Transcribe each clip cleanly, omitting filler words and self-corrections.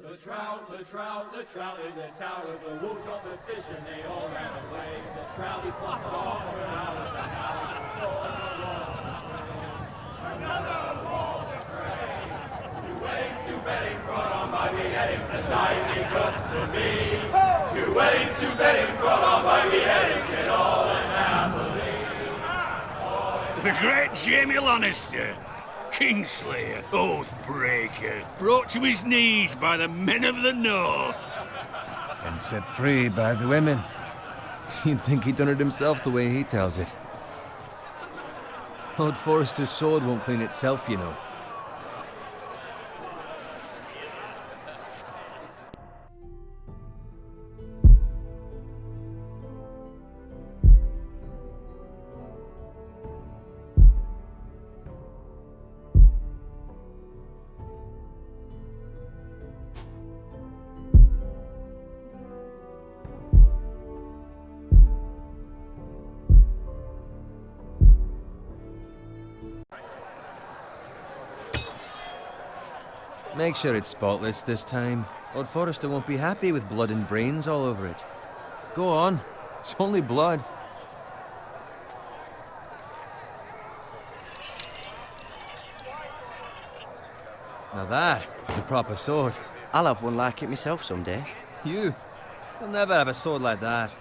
The trout in the towers, the wolves dropped the fish and they all ran away. The trout he flopped off for hours and hours and another wall to pray. Two weddings brought on by beheadings, the night he comes to me. Two weddings brought on by beheadings, yet all unhappily. The great Jamie Lannister, Kingslayer, Oathbreaker, brought to his knees by the men of the North. And set free by the women. You'd think he'd done it himself the way he tells it. Lord Forrester's sword won't clean itself, you know. Make sure it's spotless this time. Lord Forrester won't be happy with blood and brains all over it. Go on. It's only blood. Now that is a proper sword. I'll have one like it myself someday. You'll never have a sword like that.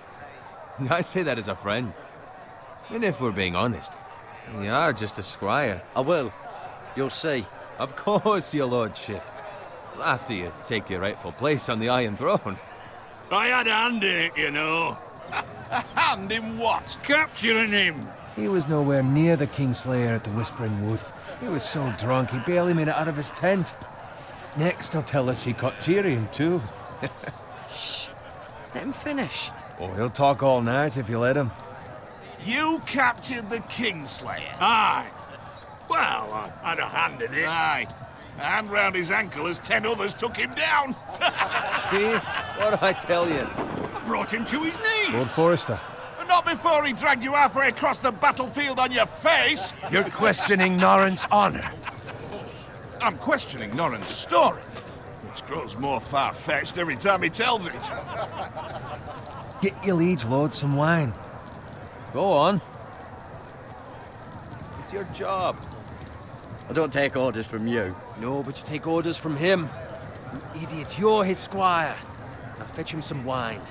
I say that as a friend. And if we're being honest, you are just a squire. I will. You'll see. Of course, your lordship. After you take your rightful place on the Iron Throne. I had a hand in it, you know. A hand in what? Capturing him. He was nowhere near the Kingslayer at the Whispering Wood. He was so drunk he barely made it out of his tent. Next, he'll tell us he caught Tyrion, too. Shh. Let him finish. Oh, he'll talk all night if you let him. You captured the Kingslayer? Aye. Well, I had a hand in it. Aye. A hand round his ankle as 10 others took him down. See? What do I tell you? I brought him to his knees. Lord Forrester. Not before he dragged you halfway across the battlefield on your face. You're questioning Norrin's honor. I'm questioning Norrin's story, which grows more far-fetched every time he tells it. Get your liege lord some wine. Go on. It's your job. I don't take orders from you. No, but you take orders from him. You idiot, you're his squire. Now fetch him some wine.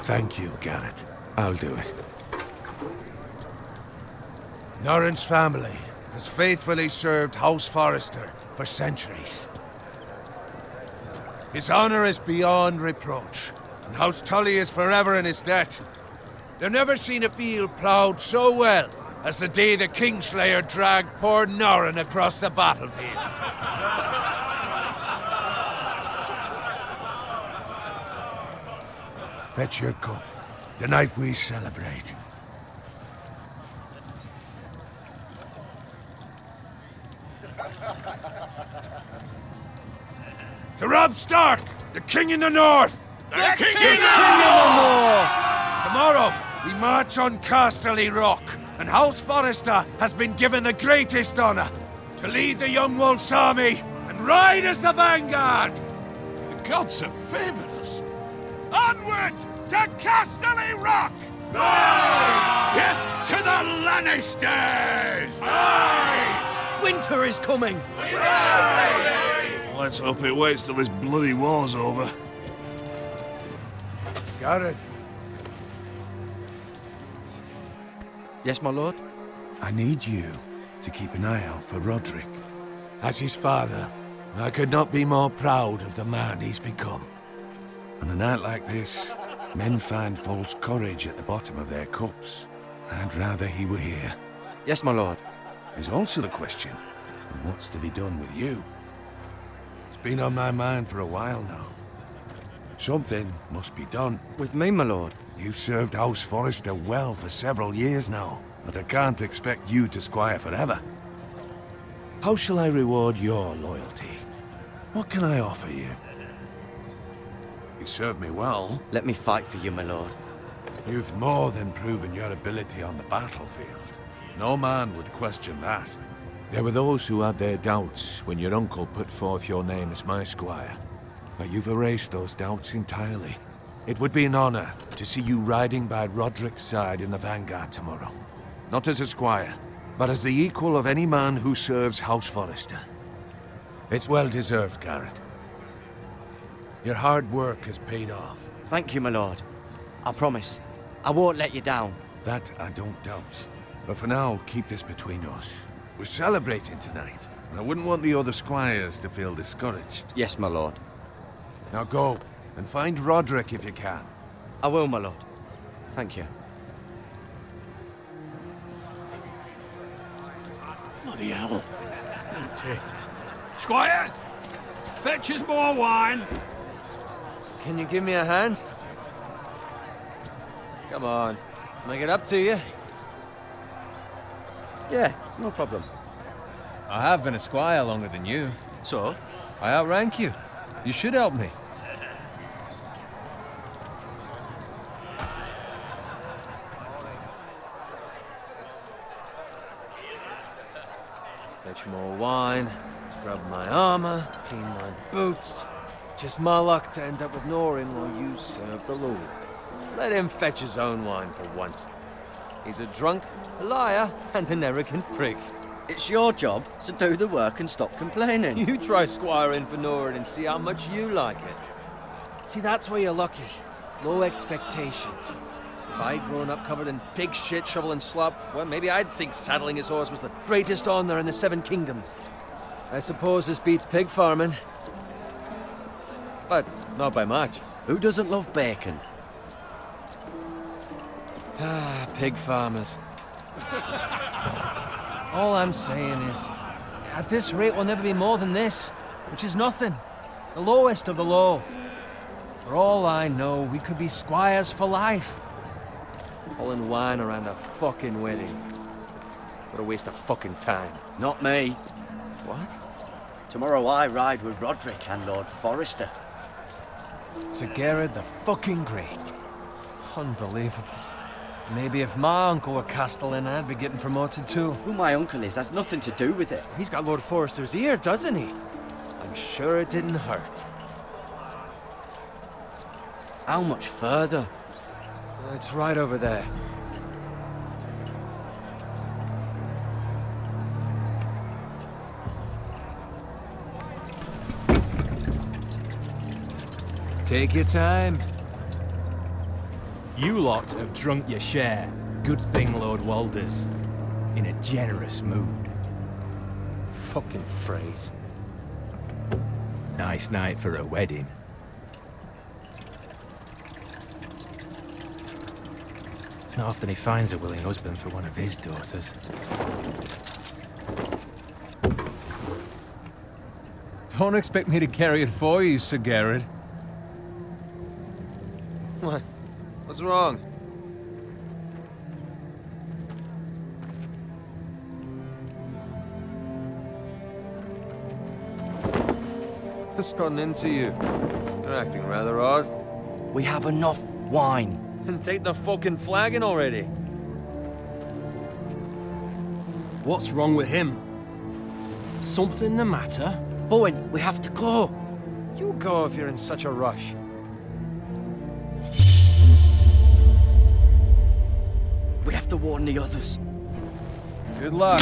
Thank you, Garrett. I'll do it. Norrin's family has faithfully served House Forrester for centuries. His honor is beyond reproach, and House Tully is forever in his debt. They've never seen a field ploughed so well as the day the Kingslayer dragged poor Norrin across the battlefield. Fetch your cup. Tonight we celebrate. To Robb Stark, the King in the North! The King in the North! Tomorrow, we march on Casterly Rock, and House Forrester has been given the greatest honor to lead the Young Wolf's army and ride as the vanguard! The gods have favored us. Onward to Casterly Rock! Aye! Death to the Lannisters! Aye! Winter is coming! Let's hope it waits till this bloody war's over. Garrett, Yes, my lord? I need you to keep an eye out for Roderick. As his father, I could not be more proud of the man he's become. On a night like this, men find false courage at the bottom of their cups. I'd rather he were here. Yes, my lord. There's also the question of what's to be done with you. It's been on my mind for a while now. Something must be done. With me, my lord. You've served House Forrester well for several years now, but I can't expect you to squire forever. How shall I reward your loyalty? What can I offer you? You served me well. Let me fight for you, my lord. You've more than proven your ability on the battlefield. No man would question that. There were those who had their doubts when your uncle put forth your name as my squire. But you've erased those doubts entirely. It would be an honor to see you riding by Roderick's side in the vanguard tomorrow. Not as a squire, but as the equal of any man who serves House Forrester. It's well deserved, Garrett. Your hard work has paid off. Thank you, my lord. I promise. I won't let you down. That I don't doubt. But for now, keep this between us. We're celebrating tonight, and I wouldn't want the other squires to feel discouraged. Yes, my lord. Now go, and find Roderick if you can. I will, my lord. Thank you. Bloody hell. Squire, fetch us more wine. Can you give me a hand? Come on. Make it up to you. Yeah, no problem. I have been a squire longer than you. So? I outrank you. You should help me. Fetch more wine, scrub my armor, clean my boots. Just my luck to end up with Norin while you serve the Lord. Let him fetch his own wine for once. He's a drunk, a liar, and an arrogant prick. It's your job to do the work and stop complaining. You try squiring for Norin and see how much you like it. See, that's where you're lucky. Low expectations. If I'd grown up covered in pig shit, shoveling slop, well, maybe I'd think saddling his horse was the greatest honor in the Seven Kingdoms. I suppose this beats pig farming. But not by much. Who doesn't love bacon? Ah, pig farmers. All I'm saying is, at this rate we'll never be more than this, which is nothing. The lowest of the low. For all I know, we could be squires for life. Pulling wine around a fucking wedding. What a waste of fucking time. Not me. What? Tomorrow I ride with Roderick and Lord Forrester. Sir Gerard the fucking Great. Unbelievable. Maybe if my uncle were Castellan, I'd be getting promoted too. Who my uncle is has nothing to do with it. He's got Lord Forrester's ear, doesn't he? I'm sure it didn't hurt. How much further? It's right over there. Take your time. You lot have drunk your share. Good thing Lord Walder's in a generous mood. Fucking phrase. Nice night for a wedding. It's not often he finds a willing husband for one of his daughters. Don't expect me to carry it for you, Sir Gerard. What? What's wrong? What's gotten into you? You're acting rather odd. We have enough wine. Then take the fucking flagon already. What's wrong with him? Something the matter? Bowen, we have to go. You go if you're in such a rush. We have to warn the others. Good luck.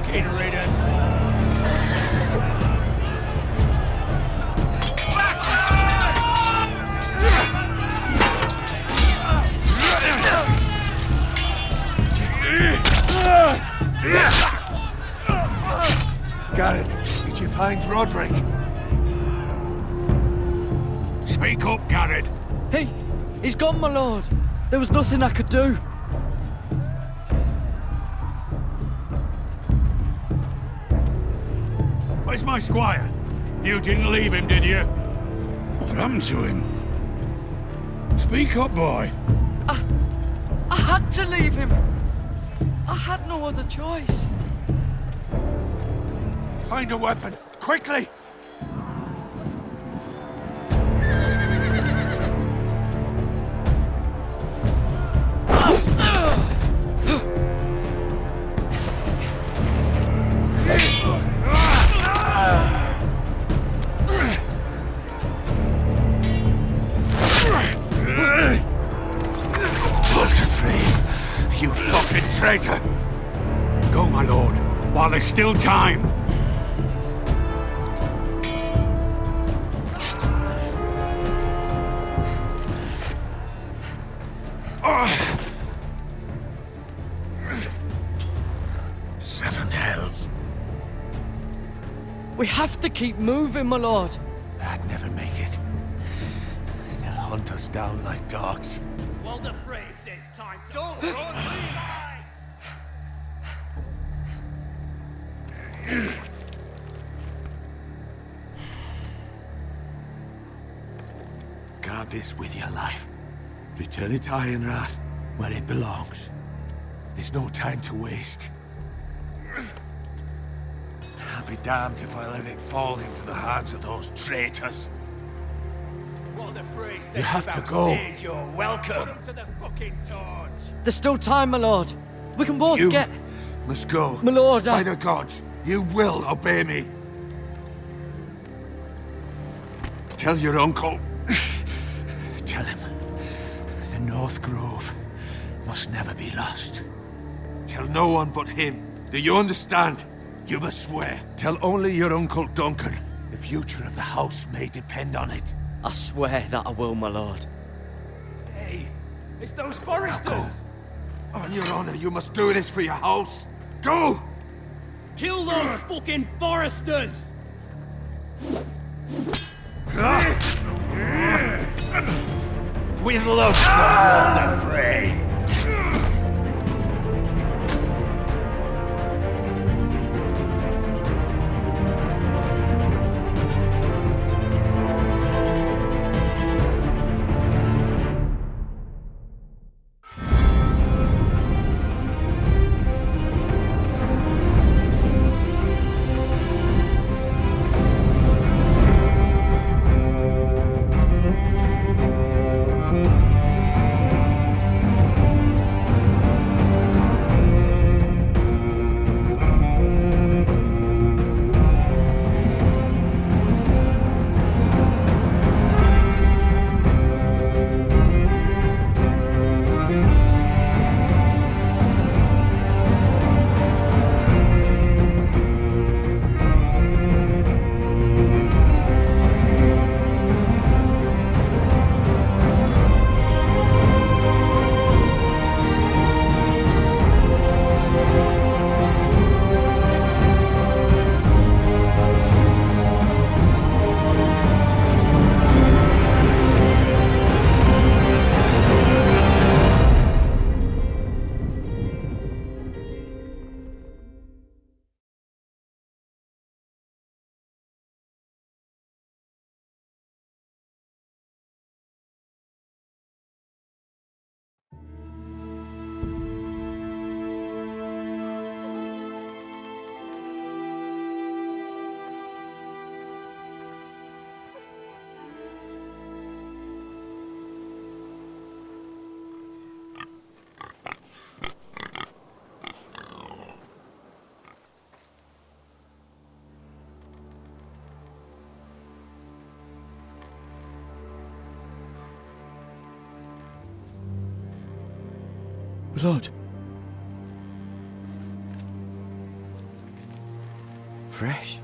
fucking riddance. Garrett, did you find Roderick? Speak up, Garrett. He's gone, my lord. There was nothing I could do. Where's my squire? You didn't leave him, did you? What happened to him? Speak up, boy. I had to leave him. I had no other choice. Find a weapon, quickly! You fucking traitor! Go, my lord, while there's still time. Seven hells. We have to keep moving, my lord. I'd never make it. They'll hunt us down like dogs. Walder Frey says time to... Don't run, Guard this with your life. Return it to Ironrath, where it belongs. There's no time to waste. I'll be damned if I let it fall into the hands of those traitors. Walder Frey says You have to about go. stage, you're welcome. Put him to the fucking torch. There's still time, my lord. We can both You get... must go. My lord, By the gods, you will obey me. Tell your uncle. Tell him the North Grove must never be lost. Tell no one but him. Do you understand? You must swear. Tell only your Uncle Duncan. The future of the house may depend on it. I swear that I will, my lord. Hey, it's those Now foresters. go. On your honor, you must do this for your house. Go! Kill those fucking foresters. With love from Walder Frey. My lord. fresh.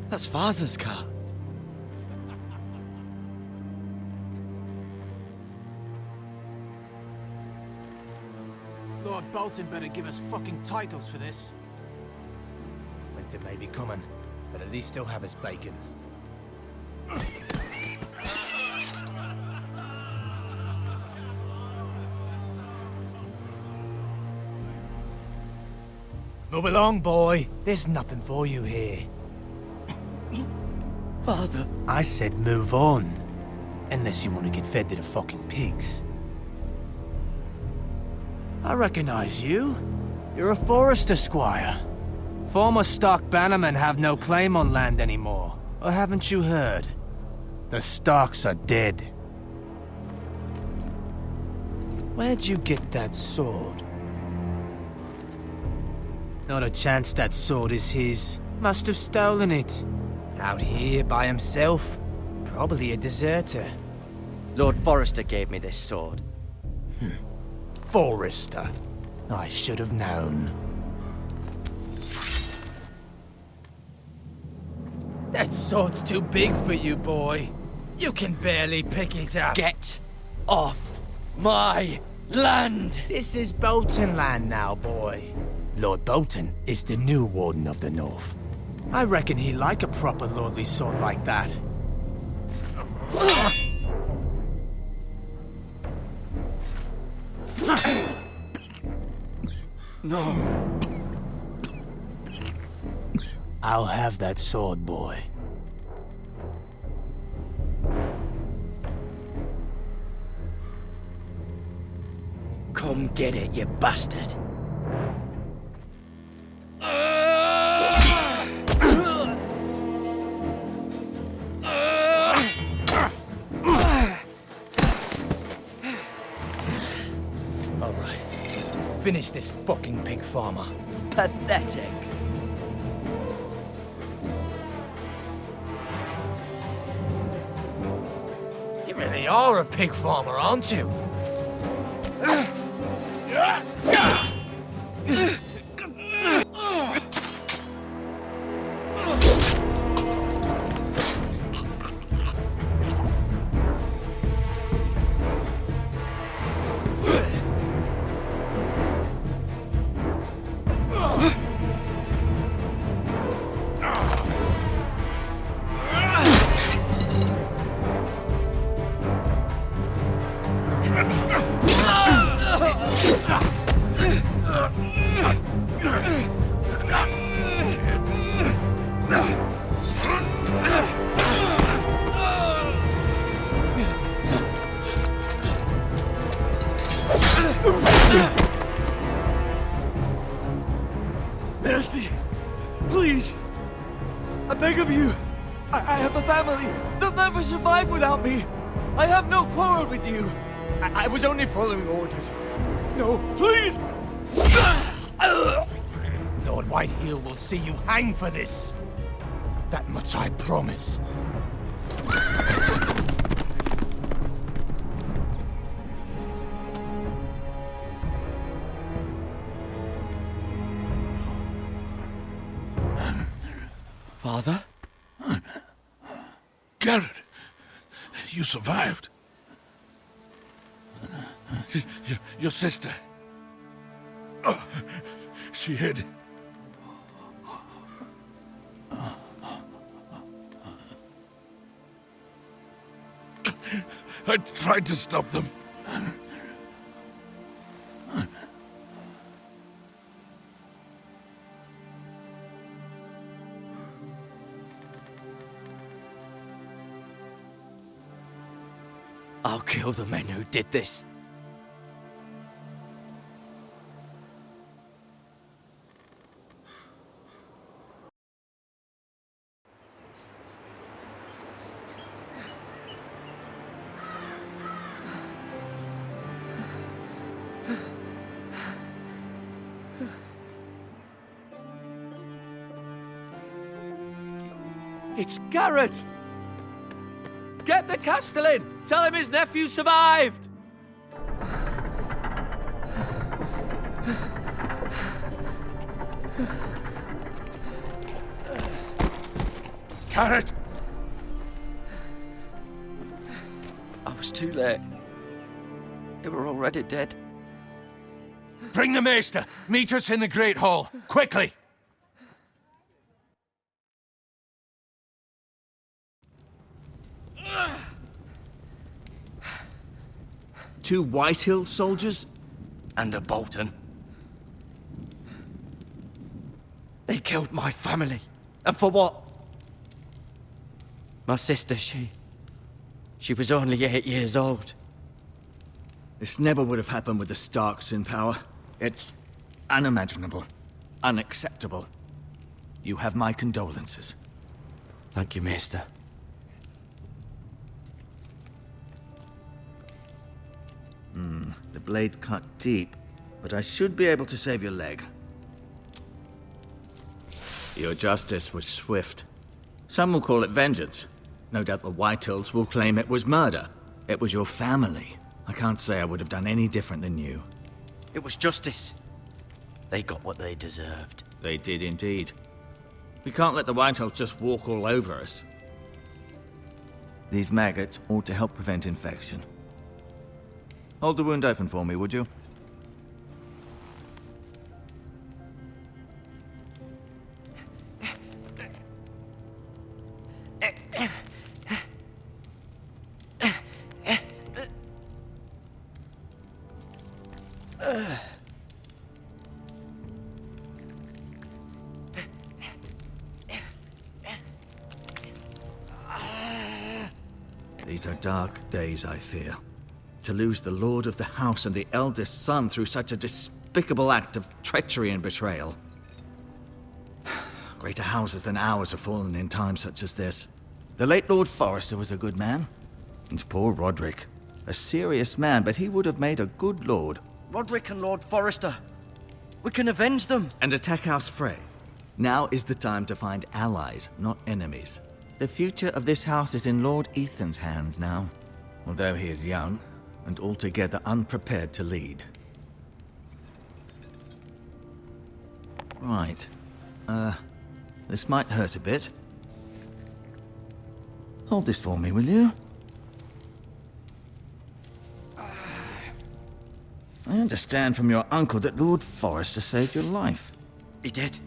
That's Father's car. Lord Bolton better give us fucking titles for this. Winter may be coming, but at least he'll have his bacon. Move along, boy. There's nothing for you here. Father. I said move on. Unless you want to get fed to the fucking pigs. I recognize you. You're a Forester squire. Former Stark bannermen have no claim on land anymore. Or haven't you heard? The Starks are dead. Where'd you get that sword? Not a chance that sword is his. Must have stolen it. Out here by himself. Probably a deserter. Lord Forrester gave me this sword. Forester. I should have known. That sword's too big for you, boy. You can barely pick it up. Get off my land! This is Bolton land now, boy. Lord Bolton is the new Warden of the North. I reckon he'd like a proper lordly sword like that. No. I'll have that sword, boy. Come get it, you bastard. Finish this fucking pig farmer. Pathetic. You really are a pig farmer, aren't you? Mercy! Please! I beg of you! I have a family! They'll never survive without me! I have no quarrel with you! I was only following orders. No, please! Lord Whiteheel will see you hang for this. That much I promise. Father? Garrett, you survived. Your sister. Oh, she hid. I tried to stop them. I'll kill the men who did this. It's Garrett! Get the Castellan! Tell him his nephew survived! Garrett! I was too late. They were already dead. Bring the maester! Meet us in the Great Hall, quickly! Two Whitehill soldiers? And a Bolton. They killed my family. And for what? My sister, she was only 8 years old. This never would have happened with the Starks in power. It's unimaginable. Unacceptable. You have my condolences. Thank you, Maester. The blade cut deep, but I should be able to save your leg. Your justice was swift. Some will call it vengeance. No doubt the Whitehills will claim it was murder. It was your family. I can't say I would have done any different than you. It was justice. They got what they deserved. They did indeed. We can't let the Whitehills just walk all over us. These maggots ought to help prevent infection. Hold the wound open for me, would you? These are dark days, I fear. To lose the lord of the house and the eldest son through such a despicable act of treachery and betrayal. Greater houses than ours have fallen in times such as this. The late Lord Forrester was a good man. And poor Roderick. A serious man, but he would have made a good lord. Roderick and Lord Forrester. We can avenge them. And attack House Frey. Now is the time to find allies, not enemies. The future of this house is in Lord Ethan's hands now. Although he is young, and altogether unprepared to lead. Right. This might hurt a bit. Hold this for me, will you? I understand from your uncle that Lord Forrester saved your life. He did.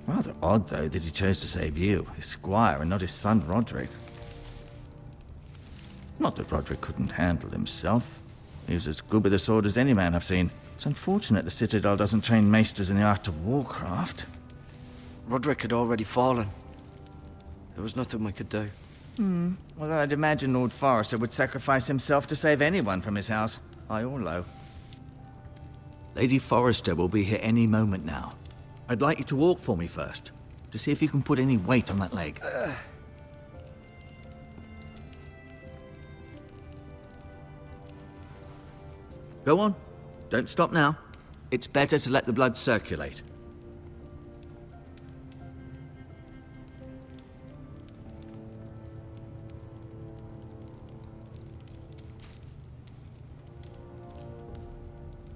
Rather odd, though, that he chose to save you, his squire, and not his son Roderick. Not that Roderick couldn't handle himself. He was as good with a sword as any man I've seen. It's unfortunate the Citadel doesn't train maesters in the art of warcraft. Roderick had already fallen. There was nothing we could do. Well, I'd imagine Lord Forrester would sacrifice himself to save anyone from his house, high or low. Lady Forrester will be here any moment now. I'd like you to walk for me first, to see if you can put any weight on that leg. Go on. Don't stop now. It's better to let the blood circulate.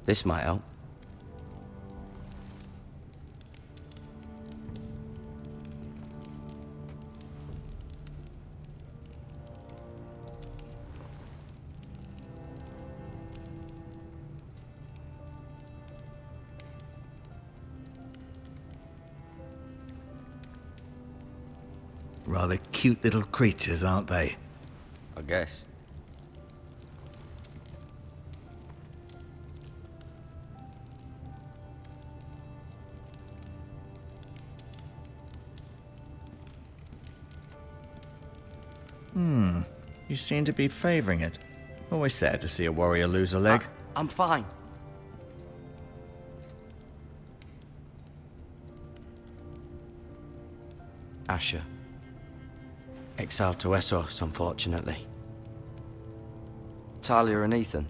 This might help. Rather cute little creatures, aren't they? I guess. You seem to be favoring it. Always sad to see a warrior lose a leg. I'm fine. Asher. Exiled to Essos, unfortunately. Talia and Ethan.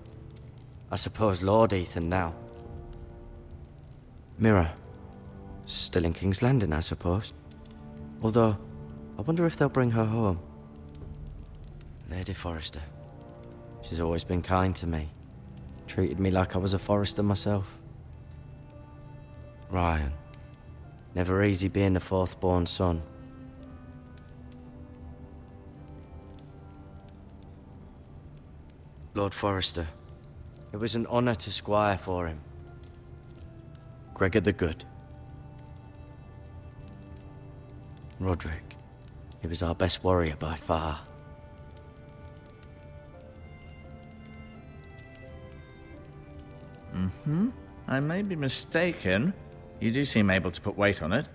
I suppose Lord Ethan now. Mira. Still in King's Landing, I suppose. Although, I wonder if they'll bring her home. Lady Forrester. She's always been kind to me. Treated me like I was a Forrester myself. Ryan. Never easy being the fourth-born son. Lord Forrester. It was an honor to squire for him. Gregor the Good. Roderick. He was our best warrior by far. I may be mistaken. You do seem able to put weight on it.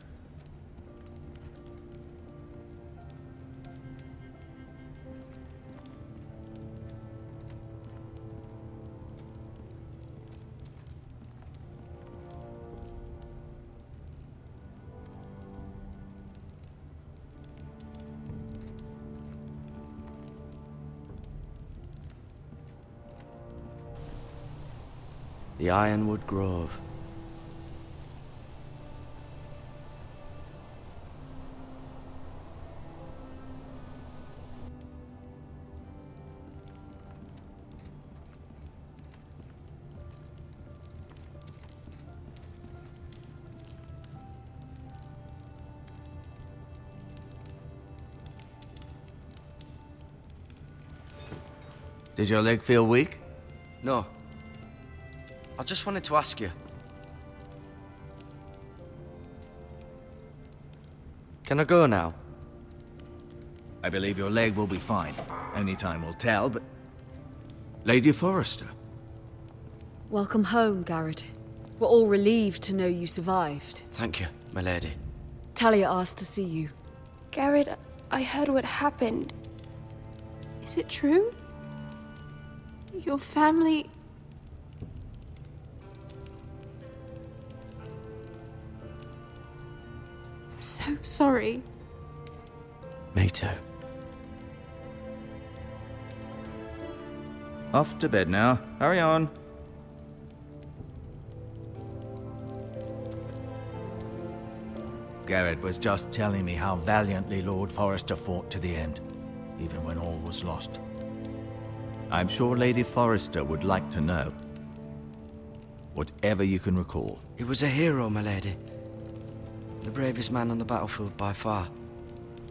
The Ironwood Grove. Did your leg feel weak? No. I just wanted to ask you. Can I go now? I believe your leg will be fine. Only time will tell, but... Lady Forrester. Welcome home, Garrett. We're all relieved to know you survived. Thank you, my lady. Talia asked to see you. Garrett, I heard what happened. Is it true? Your family... I'm so sorry. Me too. Off to bed now. Hurry on. Garrett was just telling me how valiantly Lord Forrester fought to the end, even when all was lost. I'm sure Lady Forrester would like to know. Whatever you can recall. He was a hero, my lady. The bravest man on the battlefield by far.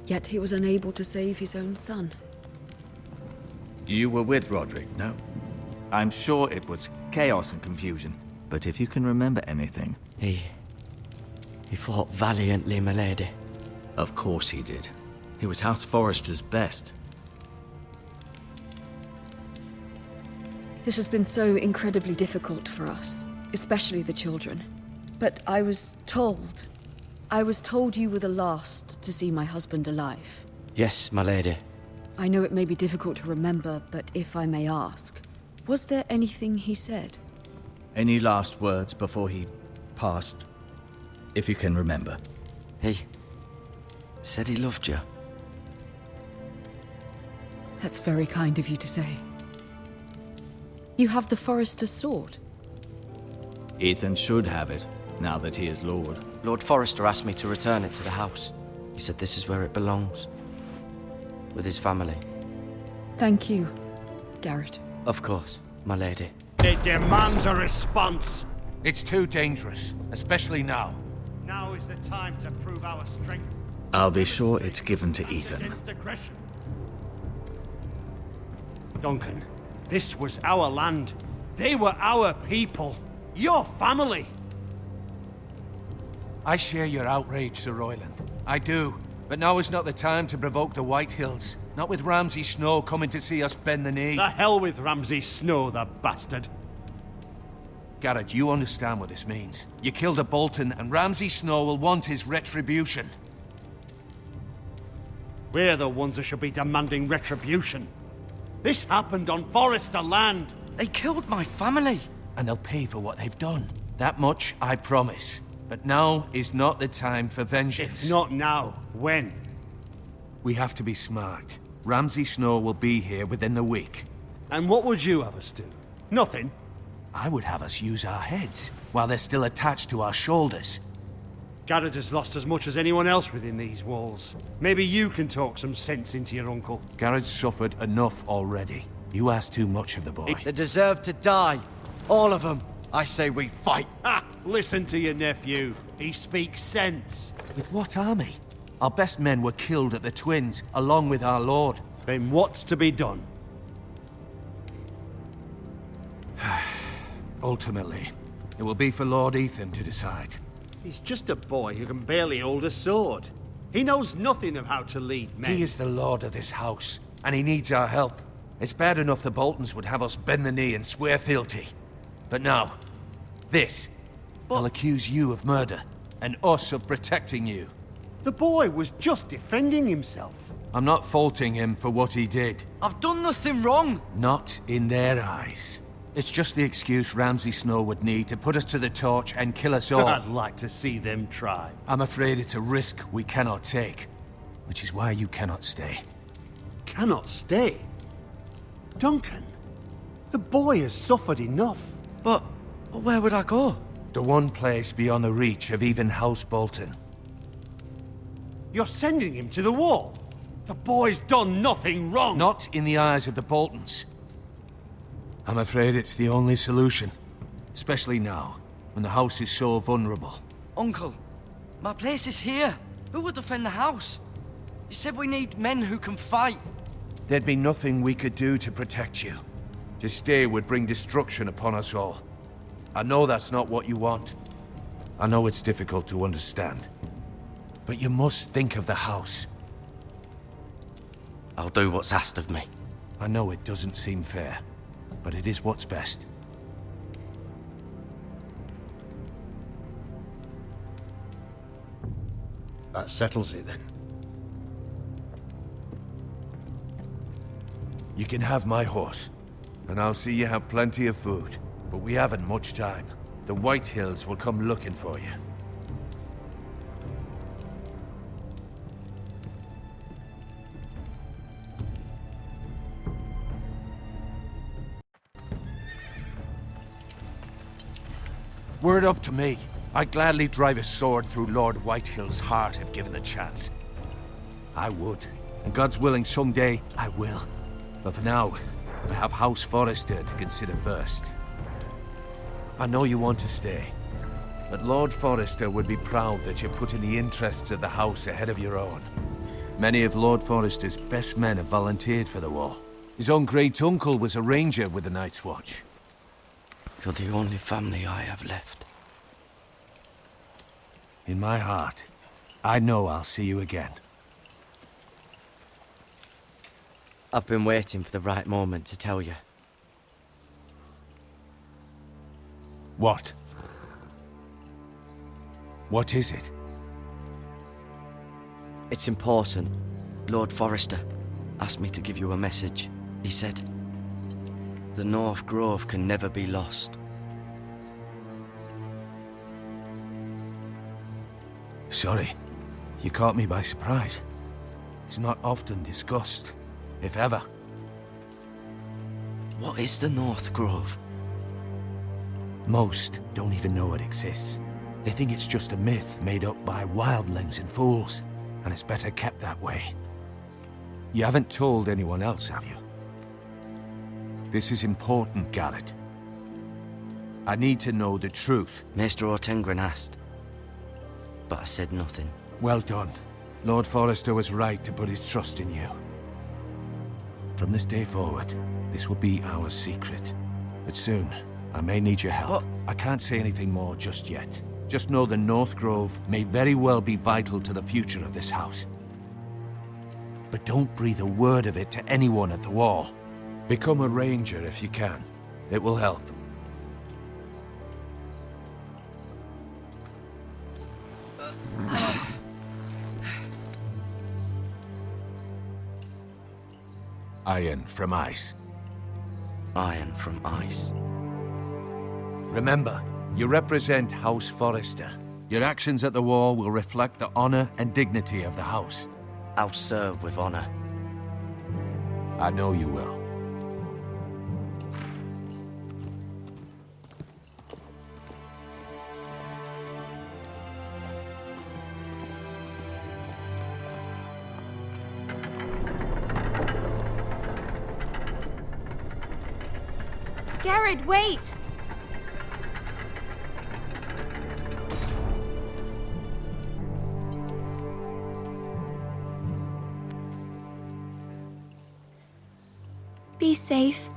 Yet he was unable to save his own son. You were with Roderick, no? I'm sure it was chaos and confusion, but if you can remember anything... He fought valiantly, my lady. Of course he did. He was House Forrester's best. This has been so incredibly difficult for us, especially the children. But I was told you were the last to see my husband alive. Yes, my lady. I know it may be difficult to remember, but if I may ask, was there anything he said? Any last words before he passed? If you can remember. He said he loved you. That's very kind of you to say. You have the Forrester's sword. Ethan should have it, now that he is Lord. Lord Forrester asked me to return it to the house. He said this is where it belongs. With his family. Thank you, Garrett. Of course, my lady. It demands a response. It's too dangerous, especially now. Now is the time to prove our strength. I'll be sure it's given to Ethan. Against aggression. Duncan, this was our land. They were our people. Your family. I share your outrage, Sir Royland. I do. But now is not the time to provoke the White Hills. Not with Ramsay Snow coming to see us bend the knee. The hell with Ramsay Snow, the bastard. Garrett, you understand what this means. You killed a Bolton, and Ramsay Snow will want his retribution. We're the ones that should be demanding retribution. This happened on Forrester land. They killed my family. And they'll pay for what they've done. That much I promise. But now is not the time for vengeance. If not now, when? We have to be smart. Ramsay Snow will be here within the week. And what would you have us do? Nothing? I would have us use our heads, while they're still attached to our shoulders. Garrett has lost as much as anyone else within these walls. Maybe you can talk some sense into your uncle. Garrett's suffered enough already. You ask too much of the boy. They deserve to die. All of them. I say we fight. Ha! Listen to your nephew. He speaks sense. With what army? Our best men were killed at the Twins, along with our lord. Then what's to be done? Ultimately, it will be for Lord Ethan to decide. He's just a boy who can barely hold a sword. He knows nothing of how to lead men. He is the lord of this house, and he needs our help. It's bad enough the Boltons would have us bend the knee and swear fealty. But now, this. They'll accuse you of murder, and us of protecting you. The boy was just defending himself. I'm not faulting him for what he did. I've done nothing wrong. Not in their eyes. It's just the excuse Ramsay Snow would need to put us to the torch and kill us all. I'd like to see them try. I'm afraid it's a risk we cannot take, which is why you cannot stay. Cannot stay? Duncan, the boy has suffered enough. But where would I go? The one place beyond the reach of even House Bolton. You're sending him to the wall? The boy's done nothing wrong! Not in the eyes of the Boltons. I'm afraid it's the only solution. Especially now, when the house is so vulnerable. Uncle, my place is here. Who will defend the house? You said we need men who can fight. There'd be nothing we could do to protect you. To stay would bring destruction upon us all. I know that's not what you want. I know it's difficult to understand. But you must think of the house. I'll do what's asked of me. I know it doesn't seem fair, but it is what's best. That settles it then. You can have my horse, and I'll see you have plenty of food. But we haven't much time. The White Hills will come looking for you. Were it up to me, I'd gladly drive a sword through Lord Whitehill's heart if given the chance. I would, and God's willing someday I will. But for now, I have House Forrester to consider first. I know you want to stay, but Lord Forrester would be proud that you're putting the interests of the house ahead of your own. Many of Lord Forrester's best men have volunteered for the war. His own great-uncle was a ranger with the Night's Watch. You're the only family I have left. In my heart, I know I'll see you again. I've been waiting for the right moment to tell you. What? What is it? It's important. Lord Forrester asked me to give you a message. He said, the North Grove can never be lost. Sorry, you caught me by surprise. It's not often discussed, if ever. What is the North Grove? Most don't even know it exists. They think it's just a myth made up by wildlings and fools, and it's better kept that way. You haven't told anyone else, have you? This is important, Garrett. I need to know the truth. Maester Ortengren asked, but I said nothing. Well done. Lord Forrester was right to put his trust in you. From this day forward, this will be our secret. But soon, I may need your help. What? I can't say anything more just yet. Just know the North Grove may very well be vital to the future of this house. But don't breathe a word of it to anyone at the wall. Become a ranger if you can. It will help. Iron from ice. Iron from ice. Remember, you represent House Forrester. Your actions at the war will reflect the honor and dignity of the house. I'll serve with honor. I know you will. Garrett, wait! Be safe.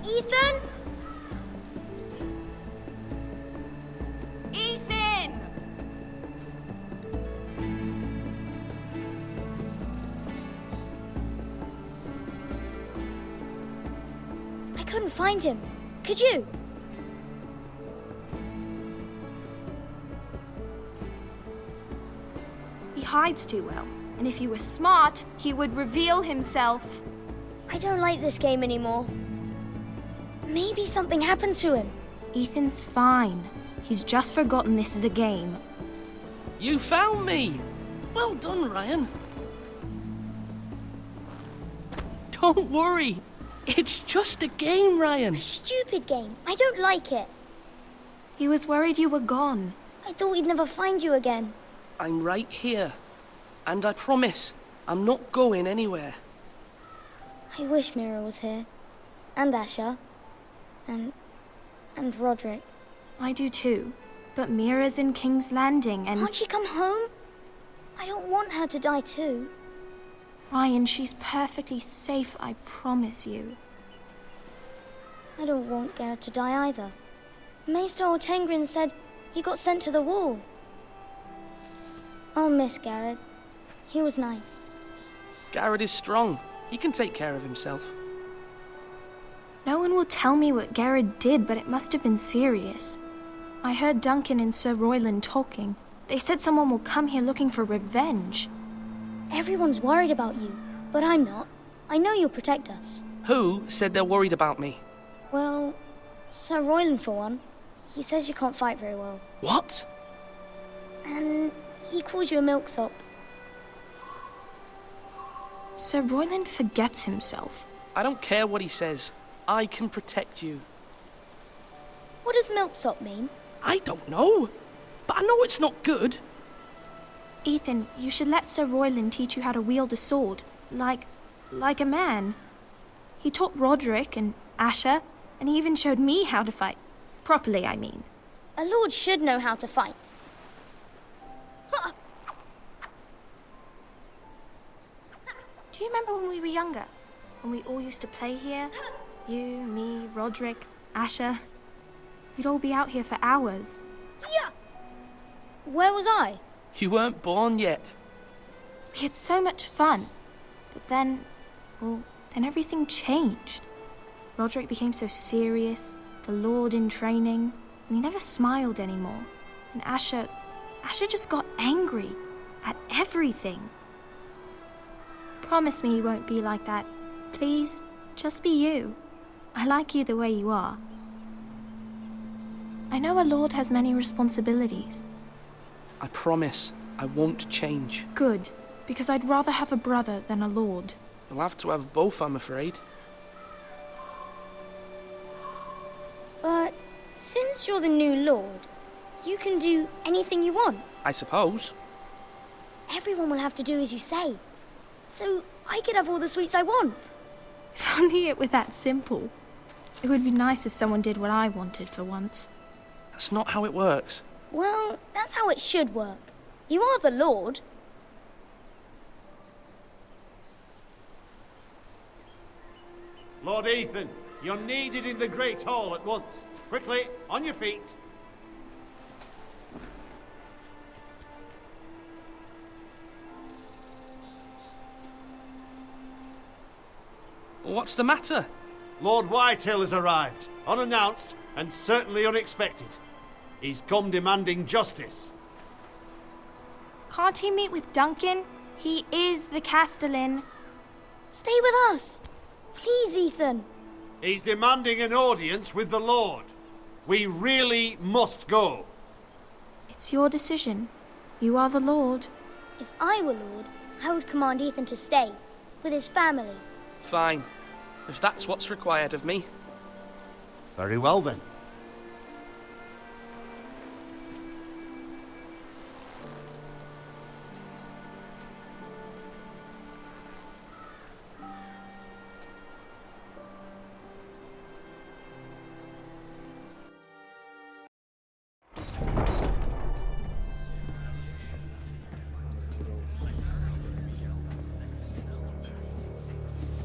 Ethan? Ethan! I couldn't find him. Could you? He hides too well, and if he was smart, he would reveal himself. I don't like this game anymore. Maybe something happened to him. Ethan's fine. He's just forgotten this is a game. You found me! Well done, Ryan. Don't worry. It's just a game, Ryan. A stupid game. I don't like it. He was worried you were gone. I thought we'd never find you again. I'm right here. And I promise, I'm not going anywhere. I wish Mira was here. And Asher. And Roderick. I do too. But Mira's in King's Landing and... Can't she come home? I don't want her to die too. Ryan, she's perfectly safe, I promise you. I don't want Garrett to die either. Maester Ortengrin said he got sent to the wall. I'll miss Garrett. He was nice. Garrett is strong. He can take care of himself. No one will tell me what Garrett did, but it must have been serious. I heard Duncan and Sir Royland talking. They said someone will come here looking for revenge. Everyone's worried about you, but I'm not. I know you'll protect us. Who said they're worried about me? Well, Sir Royland for one. He says you can't fight very well. What? And he calls you a milksop. Sir Royland forgets himself. I don't care what he says. I can protect you. What does milksop mean? I don't know, but I know it's not good. Ethan, you should let Sir Royland teach you how to wield a sword, like a man. He taught Roderick and Asher, and he even showed me how to fight. Properly, I mean. A lord should know how to fight. Do you remember when we were younger? When we all used to play here? You, me, Roderick, Asher. We'd all be out here for hours. Yeah. Where was I? You weren't born yet. We had so much fun. But then, well, then everything changed. Roderick became so serious, the Lord in training, and he never smiled anymore. And Asher just got angry at everything. Promise me you won't be like that. Please, just be you. I like you the way you are. I know a lord has many responsibilities. I promise I won't change. Good, because I'd rather have a brother than a lord. You'll have to have both, I'm afraid. But since you're the new lord, you can do anything you want. I suppose. Everyone will have to do as you say. So I could have all the sweets I want. If only it were that simple. It would be nice if someone did what I wanted for once. That's not how it works. Well, that's how it should work. You are the Lord. Lord Ethan, You're needed in the Great Hall at once. Quickly, on your feet. What's the matter? Lord Whitehill has arrived, unannounced and certainly unexpected. He's come demanding justice. Can't he meet with Duncan? He is the Castellan. Stay with us. Please, Ethan. He's demanding an audience with the Lord. We really must go. It's your decision. You are the Lord. If I were Lord, I would command Ethan to stay, with his family. Fine. If that's what's required of me. Very well then.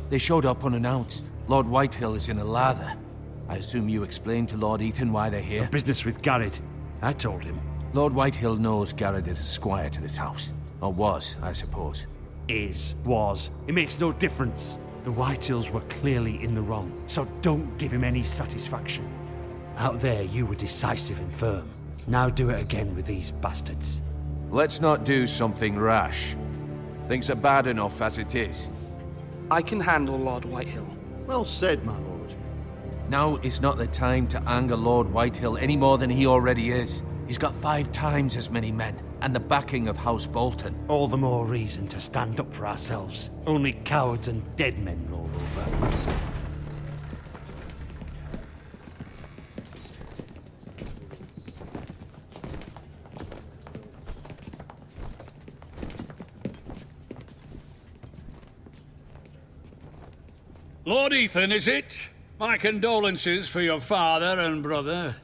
They showed up unannounced. Lord Whitehill is in a lather. I assume you explained to Lord Ethan why they're here? Business with Garrett. I told him. Lord Whitehill knows Garrett is a squire to this house. Or was, I suppose. Was. It makes no difference. The Whitehills were clearly in the wrong, so don't give him any satisfaction. Out there, you were decisive and firm. Now do it again with these bastards. Let's not do something rash. Things are bad enough as it is. I can handle Lord Whitehill. Well said, my lord. Now is not the time to anger Lord Whitehill any more than he already is. He's got 5 times as many men, and the backing of House Bolton. All the more reason to stand up for ourselves. Only cowards and dead men roll over. Lord Ethan, is it? My condolences for your father and brother.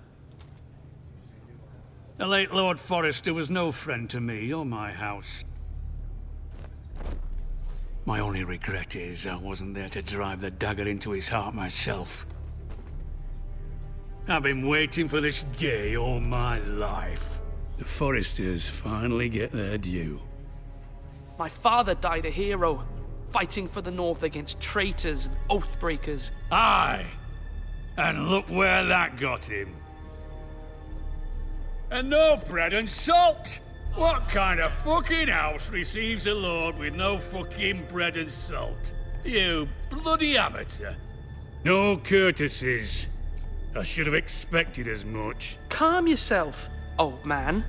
The late Lord Forrester was no friend to me or my house. My only regret is I wasn't there to drive the dagger into his heart myself. I've been waiting for this day all my life. The Forresters finally get their due. My father died a hero, fighting for the North against traitors and oathbreakers. Aye, and look where that got him. And no bread and salt! What kind of fucking house receives a lord with no fucking bread and salt? You bloody amateur. No courtesies. I should have expected as much. Calm yourself, old man.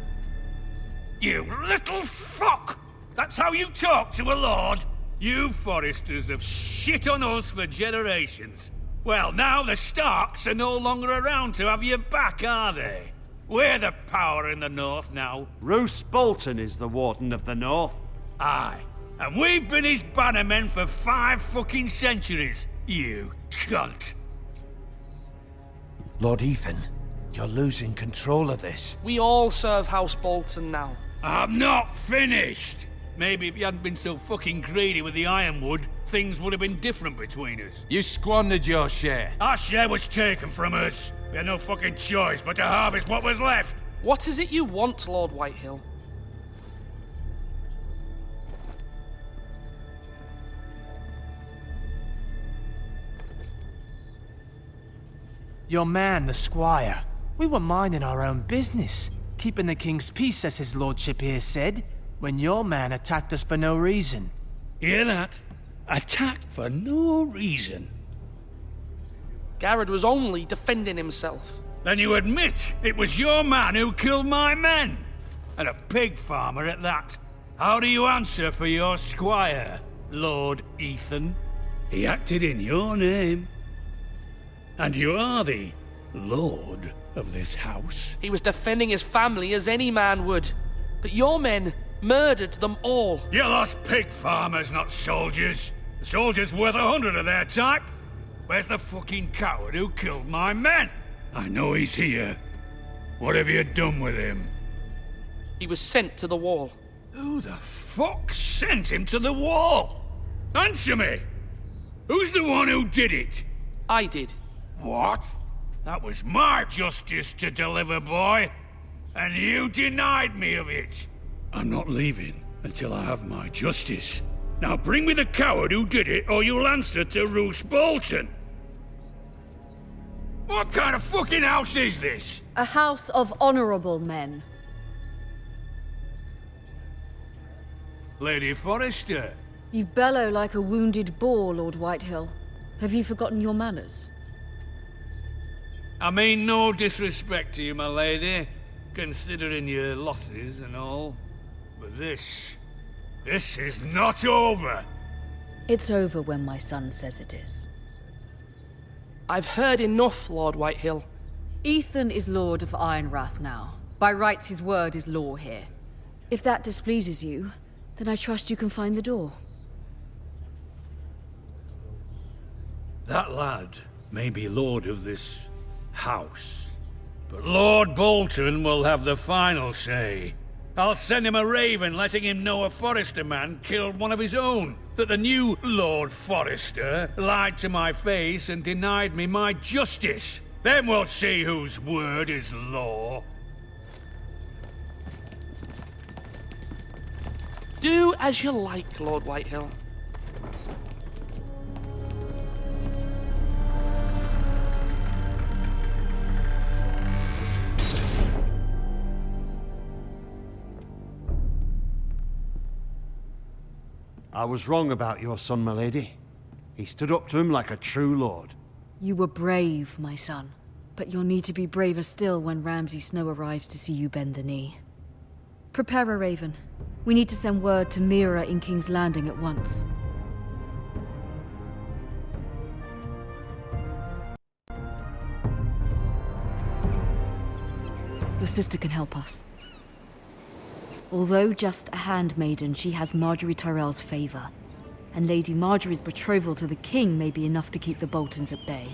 You little fuck! That's how you talk to a lord? You Forresters have shit on us for generations. Well, now the Starks are no longer around to have your back, are they? We're the power in the North now. Roose Bolton is the Warden of the North. Aye, and we've been his bannermen for 5 fucking centuries, you cunt. Lord Ethan, you're losing control of this. We all serve House Bolton now. I'm not finished. Maybe if you hadn't been so fucking greedy with the ironwood, things would have been different between us. You squandered your share. Our share was taken from us. We had no fucking choice but to harvest what was left. What is it you want, Lord Whitehill? Your man, the squire. We were minding our own business, keeping the king's peace, as his lordship here said, when your man attacked us for no reason. Hear that? Attacked for no reason. Garrett was only defending himself. Then you admit it was your man who killed my men? And a pig farmer at that. How do you answer for your squire, Lord Ethan? He acted in your name. And you are the lord of this house. He was defending his family as any man would. But your men murdered them all. You lost pig farmers, not soldiers. The soldiers worth 100 of their type. Where's the fucking coward who killed my men? I know he's here. What have you done with him? He was sent to the wall. Who the fuck sent him to the wall? Answer me! Who's the one who did it? I did. What? That was my justice to deliver, boy. And you denied me of it. I'm not leaving until I have my justice. Now bring me the coward who did it, or you'll answer to Roose Bolton. What kind of fucking house is this? A house of honorable men. Lady Forrester. You bellow like a wounded boar, Lord Whitehill. Have you forgotten your manners? I mean no disrespect to you, my lady, considering your losses and all. But this is not over. It's over when my son says it is. I've heard enough, Lord Whitehill. Ethan is Lord of Ironrath now. By rights, his word is law here. If that displeases you, then I trust you can find the door. That lad may be lord of this house, but Lord Bolton will have the final say. I'll send him a raven letting him know a Forrester man killed one of his own, that the new Lord Forrester lied to my face and denied me my justice. Then we'll see whose word is law. Do as you like, Lord Whitehill. I was wrong about your son, my lady. He stood up to him like a true lord. You were brave, my son. But you'll need to be braver still when Ramsay Snow arrives to see you bend the knee. Prepare a raven. We need to send word to Mira in King's Landing at once. Your sister can help us. Although just a handmaiden, she has Marjorie Tyrell's favor. And Lady Marjorie's betrothal to the king may be enough to keep the Boltons at bay.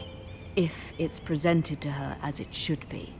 If it's presented to her as it should be.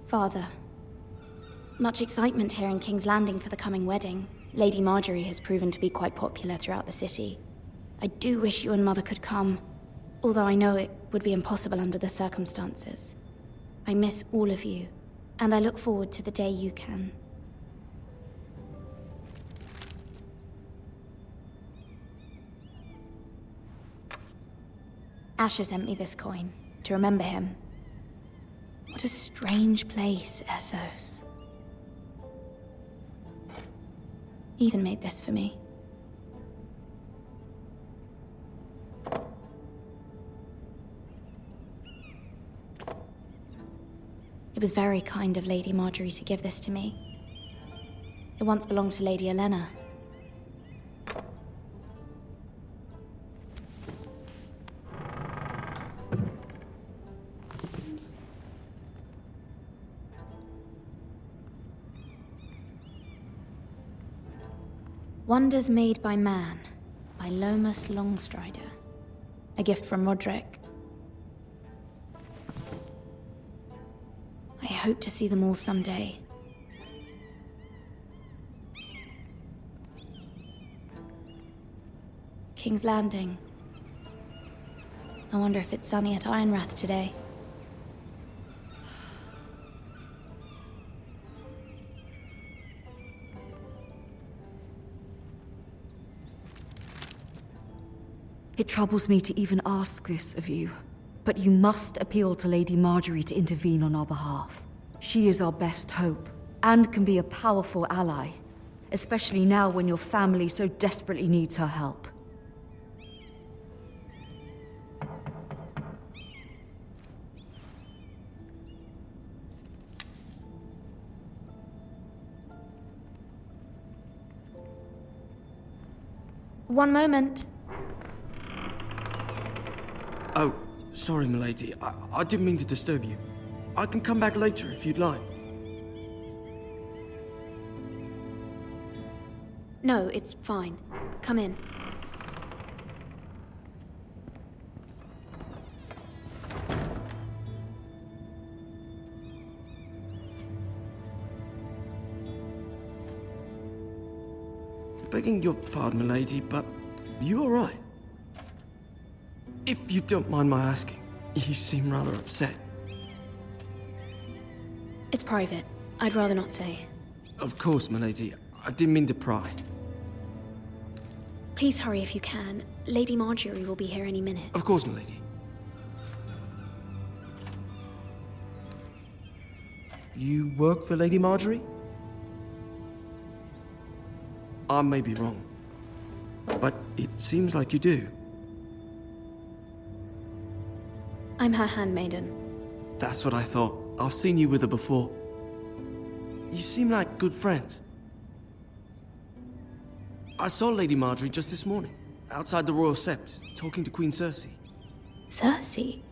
Father, much excitement here in King's Landing for the coming wedding. Lady Marjorie has proven to be quite popular throughout the city. I do wish you and Mother could come, although I know it would be impossible under the circumstances. I miss all of you, and I look forward to the day you can. Asher sent me this coin, to remember him. What a strange place, Essos. Ethan made this for me. It was very kind of Lady Marjorie to give this to me. It once belonged to Lady Elena. Wonders Made by Man, by Lomas Longstrider. A gift from Roderick. I hope to see them all someday. King's Landing. I wonder if it's sunny at Ironrath today. It troubles me to even ask this of you, but you must appeal to Lady Marjorie to intervene on our behalf. She is our best hope, and can be a powerful ally, especially now when your family so desperately needs her help. One moment. Oh, sorry, milady. I didn't mean to disturb you. I can come back later if you'd like. No, it's fine. Come in. Begging your pardon, milady, but you all right? If you don't mind my asking, you seem rather upset. It's private. I'd rather not say. Of course, milady. I didn't mean to pry. Please hurry if you can. Lady Marjorie will be here any minute. Of course, milady. You work for Lady Marjorie? I may be wrong, but it seems like you do. I'm her handmaiden. That's what I thought. I've seen you with her before. You seem like good friends. I saw Lady Marjorie just this morning, outside the Royal Sept, talking to Queen Cersei. Cersei?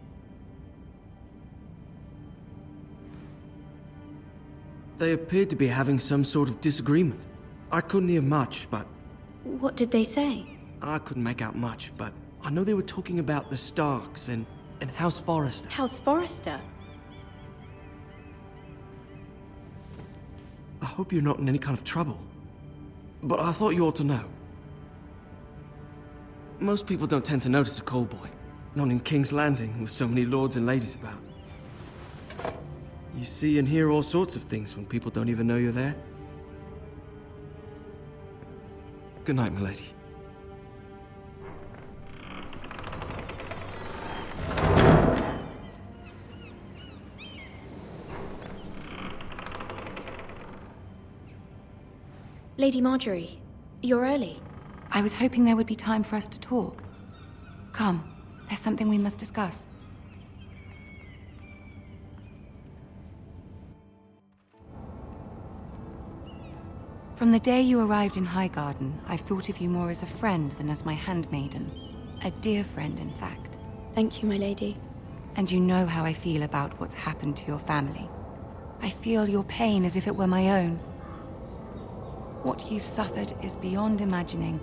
They appeared to be having some sort of disagreement. I couldn't hear much, but... What did they say? I couldn't make out much, but I know they were talking about the Starks and House Forrester. House Forrester? I hope you're not in any kind of trouble. But I thought you ought to know. Most people don't tend to notice a call boy. Not in King's Landing, with so many lords and ladies about. You see and hear all sorts of things when people don't even know you're there. Good night, milady. Lady Marjorie, you're early. I was hoping there would be time for us to talk. Come, there's something we must discuss. From the day you arrived in Highgarden, I've thought of you more as a friend than as my handmaiden. A dear friend, in fact. Thank you, my lady. And you know how I feel about what's happened to your family. I feel your pain as if it were my own. What you've suffered is beyond imagining.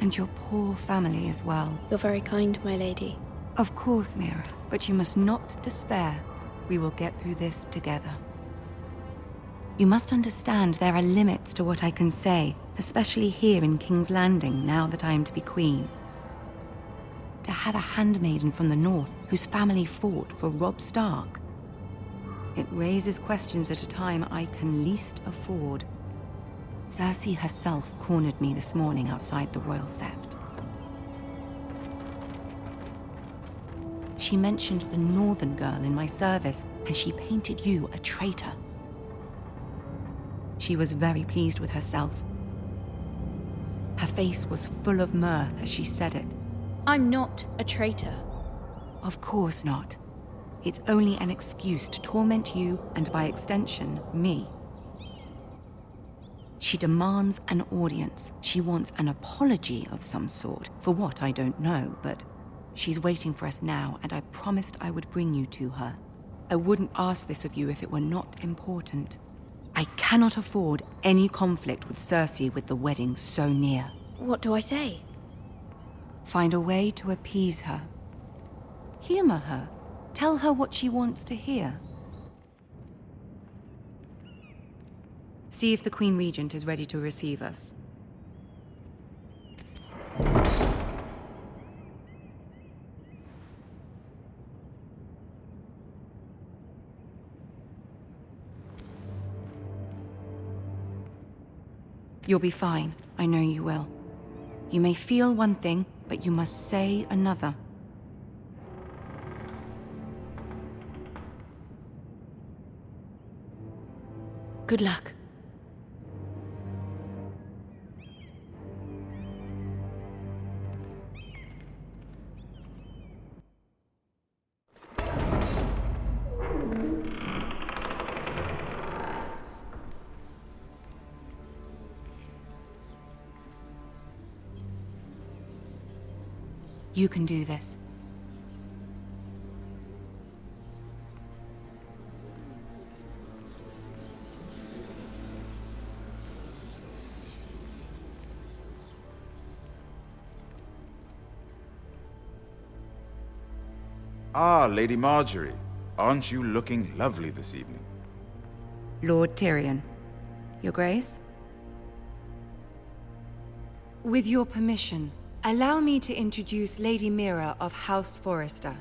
And your poor family as well. You're very kind, my lady. Of course, Mira, but you must not despair. We will get through this together. You must understand there are limits to what I can say, especially here in King's Landing, now that I am to be queen. To have a handmaiden from the north whose family fought for Robb Stark. It raises questions at a time I can least afford. Cersei herself cornered me this morning outside the Royal Sept. She mentioned the northern girl in my service, and she painted you a traitor. She was very pleased with herself. Her face was full of mirth as she said it. I'm not a traitor. Of course not. It's only an excuse to torment you, and by extension, me. She demands an audience. She wants an apology of some sort. For what, I don't know, but she's waiting for us now, and I promised I would bring you to her. I wouldn't ask this of you if it were not important. I cannot afford any conflict with Cersei with the wedding so near. What do I say? Find a way to appease her. Humor her. Tell her what she wants to hear. See if the Queen Regent is ready to receive us. You'll be fine. I know you will. You may feel one thing, but you must say another. Good luck. You can do this. Ah, Lady Marjorie. Aren't you looking lovely this evening? Lord Tyrion. Your Grace? With your permission, allow me to introduce Lady Mira of House Forrester.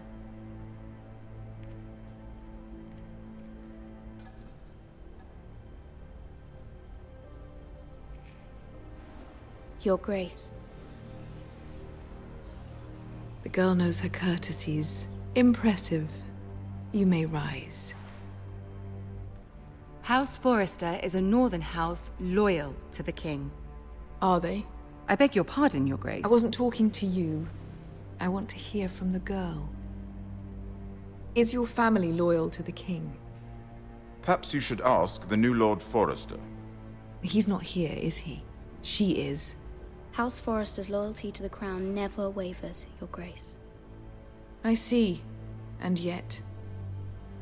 Your Grace. The girl knows her courtesies. Impressive. You may rise. House Forrester is a northern house loyal to the king. Are they? I beg your pardon, Your Grace. I wasn't talking to you. I want to hear from the girl. Is your family loyal to the king? Perhaps you should ask the new Lord Forrester. He's not here, is he? She is. House Forrester's loyalty to the crown never wavers, Your Grace. I see. And yet...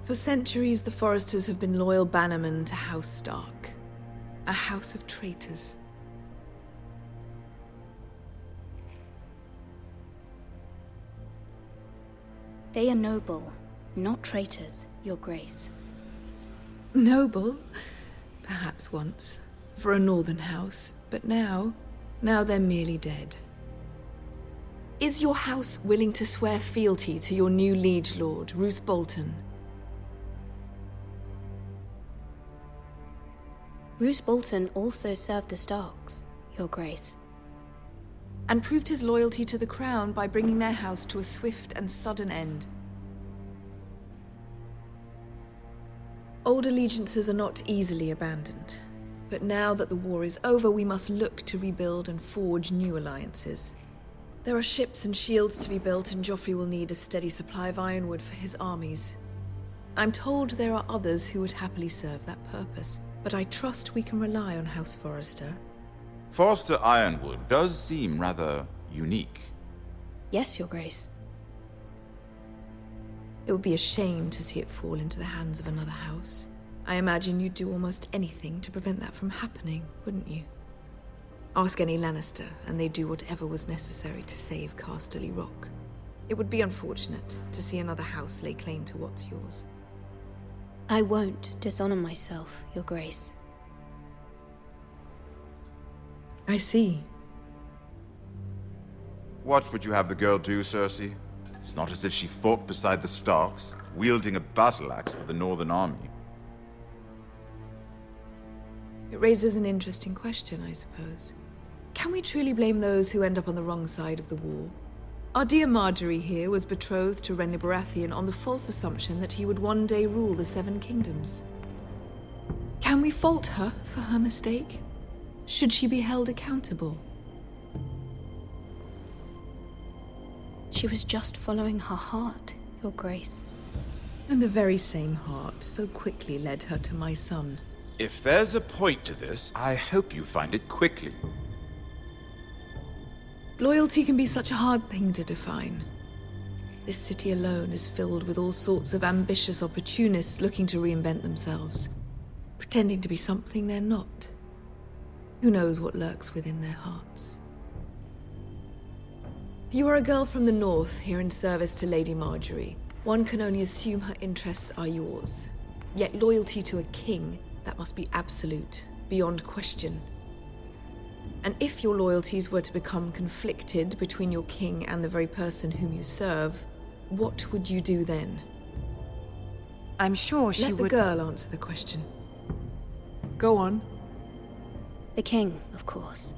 For centuries, the Forresters have been loyal bannermen to House Stark. A house of traitors. They are noble, not traitors, Your Grace. Noble? Perhaps once. For a northern house. But now they're merely dead. Is your house willing to swear fealty to your new liege lord, Roose Bolton? Roose Bolton also served the Starks, Your Grace. And proved his loyalty to the crown by bringing their house to a swift and sudden end. Old allegiances are not easily abandoned. But now that the war is over, we must look to rebuild and forge new alliances. There are ships and shields to be built, and Joffrey will need a steady supply of ironwood for his armies. I'm told there are others who would happily serve that purpose, but I trust we can rely on House Forrester. Forrester Ironwood does seem rather unique. Yes, Your Grace. It would be a shame to see it fall into the hands of another house. I imagine you'd do almost anything to prevent that from happening, wouldn't you? Ask any Lannister, and they'd do whatever was necessary to save Casterly Rock. It would be unfortunate to see another house lay claim to what's yours. I won't dishonor myself, Your Grace. I see. What would you have the girl do, Cersei? It's not as if she fought beside the Starks, wielding a battle axe for the Northern Army. It raises an interesting question, I suppose. Can we truly blame those who end up on the wrong side of the war? Our dear Marjorie here was betrothed to Renly Baratheon on the false assumption that he would one day rule the Seven Kingdoms. Can we fault her for her mistake? Should she be held accountable? She was just following her heart, Your Grace. And the very same heart so quickly led her to my son. If there's a point to this, I hope you find it quickly. Loyalty can be such a hard thing to define. This city alone is filled with all sorts of ambitious opportunists looking to reinvent themselves, pretending to be something they're not. Who knows what lurks within their hearts? You are a girl from the north, here in service to Lady Marjorie. One can only assume her interests are yours. Yet loyalty to a king, that must be absolute, beyond question. And if your loyalties were to become conflicted between your king and the very person whom you serve, what would you do then? I'm sure she would... Let the girl answer the question. Go on. The king, of course.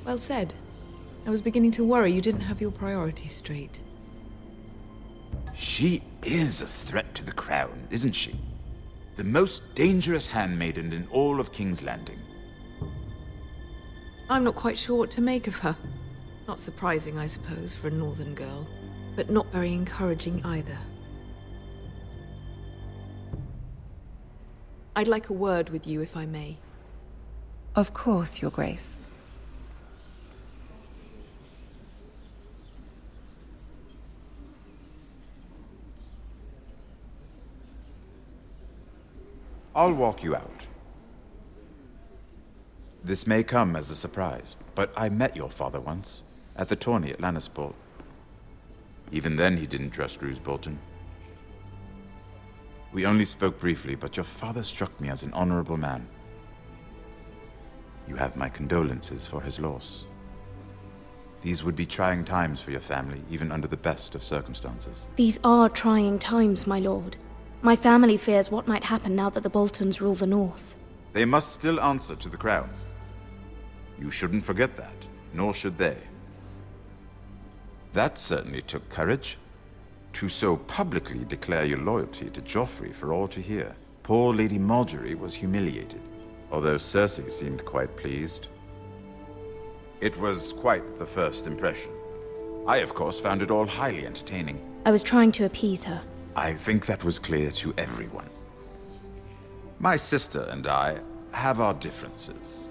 Well said. I was beginning to worry you didn't have your priorities straight. She is a threat to the crown, isn't she? The most dangerous handmaiden in all of King's Landing. I'm not quite sure what to make of her. Not surprising, I suppose, for a northern girl, but not very encouraging either. I'd like a word with you, if I may. Of course, Your Grace. I'll walk you out. This may come as a surprise, but I met your father once, at the tourney at Lannisport. Even then, he didn't trust Roose Bolton. We only spoke briefly, but your father struck me as an honorable man. You have my condolences for his loss. These would be trying times for your family, even under the best of circumstances. These are trying times, my lord. My family fears what might happen now that the Boltons rule the North. They must still answer to the crown. You shouldn't forget that, nor should they. That certainly took courage. To so publicly declare your loyalty to Joffrey for all to hear. Poor Lady Margaery was humiliated, although Cersei seemed quite pleased. It was quite the first impression. I, of course, found it all highly entertaining. I was trying to appease her. I think that was clear to everyone. My sister and I have our differences.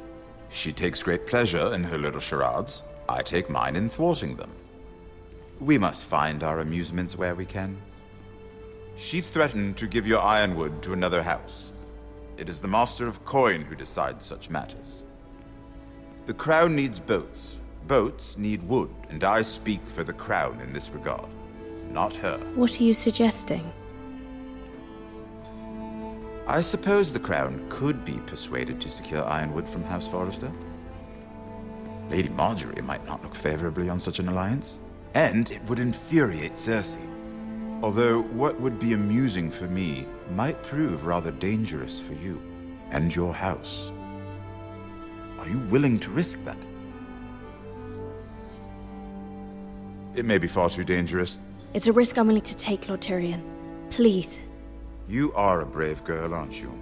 She takes great pleasure in her little charades. I take mine in thwarting them. We must find our amusements where we can. She threatened to give your ironwood to another house. It is the Master of Coin who decides such matters. The crown needs boats. Boats need wood, and I speak for the crown in this regard, not her. What are you suggesting? I suppose the crown could be persuaded to secure ironwood from House Forrester. Lady Margaery might not look favorably on such an alliance, and it would infuriate Cersei. Although what would be amusing for me might prove rather dangerous for you and your house. Are you willing to risk that? It may be far too dangerous. It's a risk I'm willing to take, Lord Tyrion. Please. You are a brave girl, aren't you?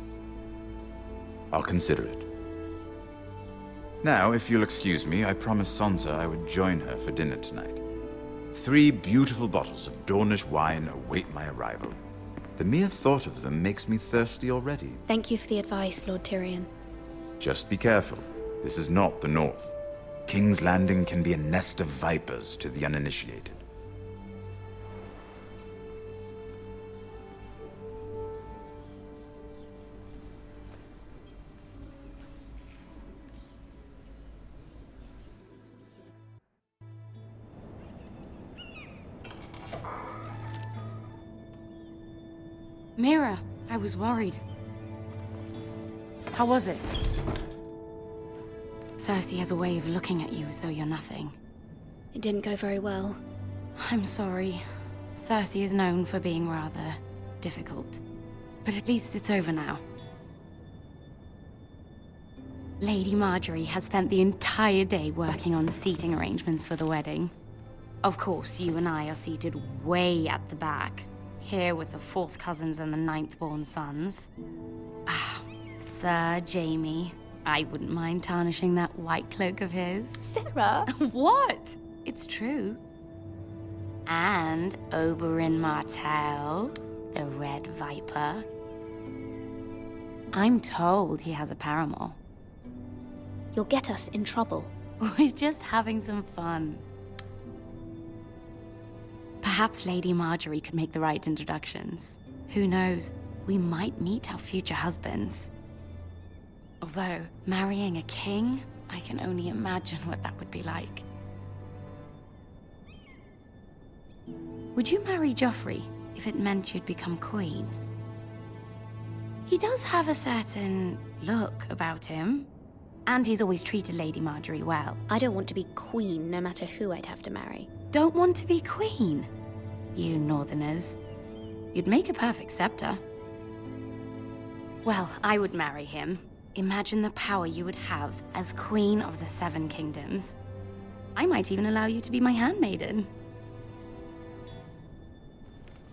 I'll consider it. Now, if you'll excuse me, I promised Sansa I would join her for dinner tonight. 3 beautiful bottles of Dornish wine await my arrival. The mere thought of them makes me thirsty already. Thank you for the advice, Lord Tyrion. Just be careful. This is not the North. King's Landing can be a nest of vipers to the uninitiated. Mira, I was worried. How was it? Cersei has a way of looking at you as though you're nothing. It didn't go very well. I'm sorry. Cersei is known for being rather difficult. But at least it's over now. Lady Margaery has spent the entire day working on seating arrangements for the wedding. Of course, you and I are seated way at the back. Here with the 4th cousins and the 9th-born sons. Ah, Sir Jaime. I wouldn't mind tarnishing that white cloak of his. Sarah! What? It's true. And Oberyn Martell, the Red Viper. I'm told he has a paramour. You'll get us in trouble. We're just having some fun. Perhaps Lady Margaery could make the right introductions. Who knows? We might meet our future husbands. Although, marrying a king, I can only imagine what that would be like. Would you marry Joffrey if it meant you'd become queen? He does have a certain look about him. And he's always treated Lady Margaery well. I don't want to be queen, no matter who I'd have to marry. Don't want to be queen? You northerners. You'd make a perfect scepter. Well, I would marry him. Imagine the power you would have as Queen of the 7 Kingdoms. I might even allow you to be my handmaiden.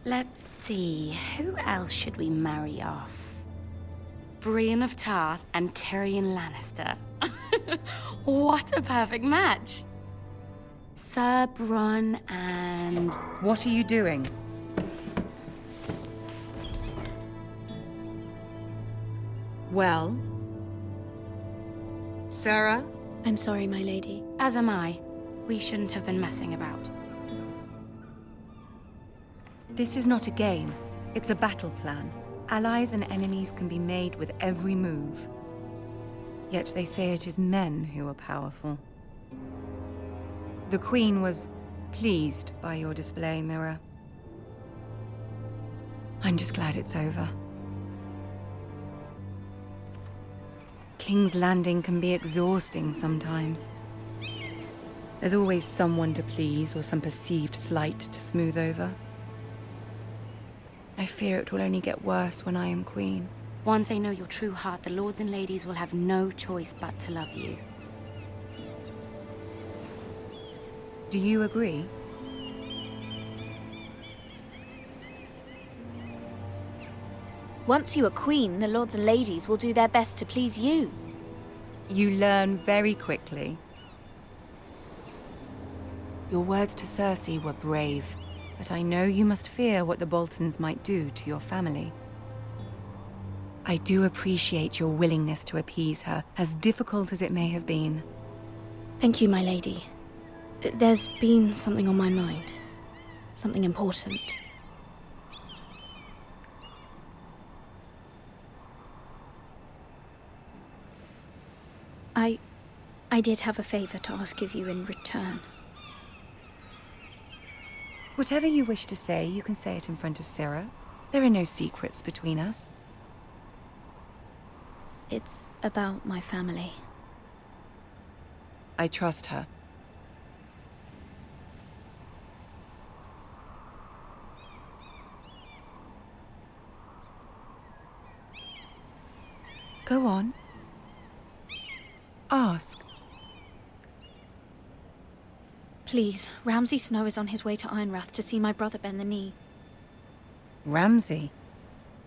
Let's see, who else should we marry off? Brienne of Tarth and Tyrion Lannister. What a perfect match! Sir Bronn and... What are you doing? Well? Sarah? I'm sorry, my lady. As am I. We shouldn't have been messing about. This is not a game. It's a battle plan. Allies and enemies can be made with every move. Yet they say it is men who are powerful. The Queen was pleased by your display, Mira. I'm just glad it's over. King's Landing can be exhausting sometimes. There's always someone to please or some perceived slight to smooth over. I fear it will only get worse when I am queen. Once they know your true heart, the lords and ladies will have no choice but to love you. Do you agree? Once you are queen, the lords and ladies will do their best to please you. You learn very quickly. Your words to Cersei were brave, but I know you must fear what the Boltons might do to your family. I do appreciate your willingness to appease her, as difficult as it may have been. Thank you, my lady. There's been something on my mind. Something important. I did have a favor to ask of you in return. Whatever you wish to say, you can say it in front of Sarah. There are no secrets between us. It's about my family. I trust her. Go on. Ask. Please, Ramsay Snow is on his way to Ironrath to see my brother bend the knee. Ramsay?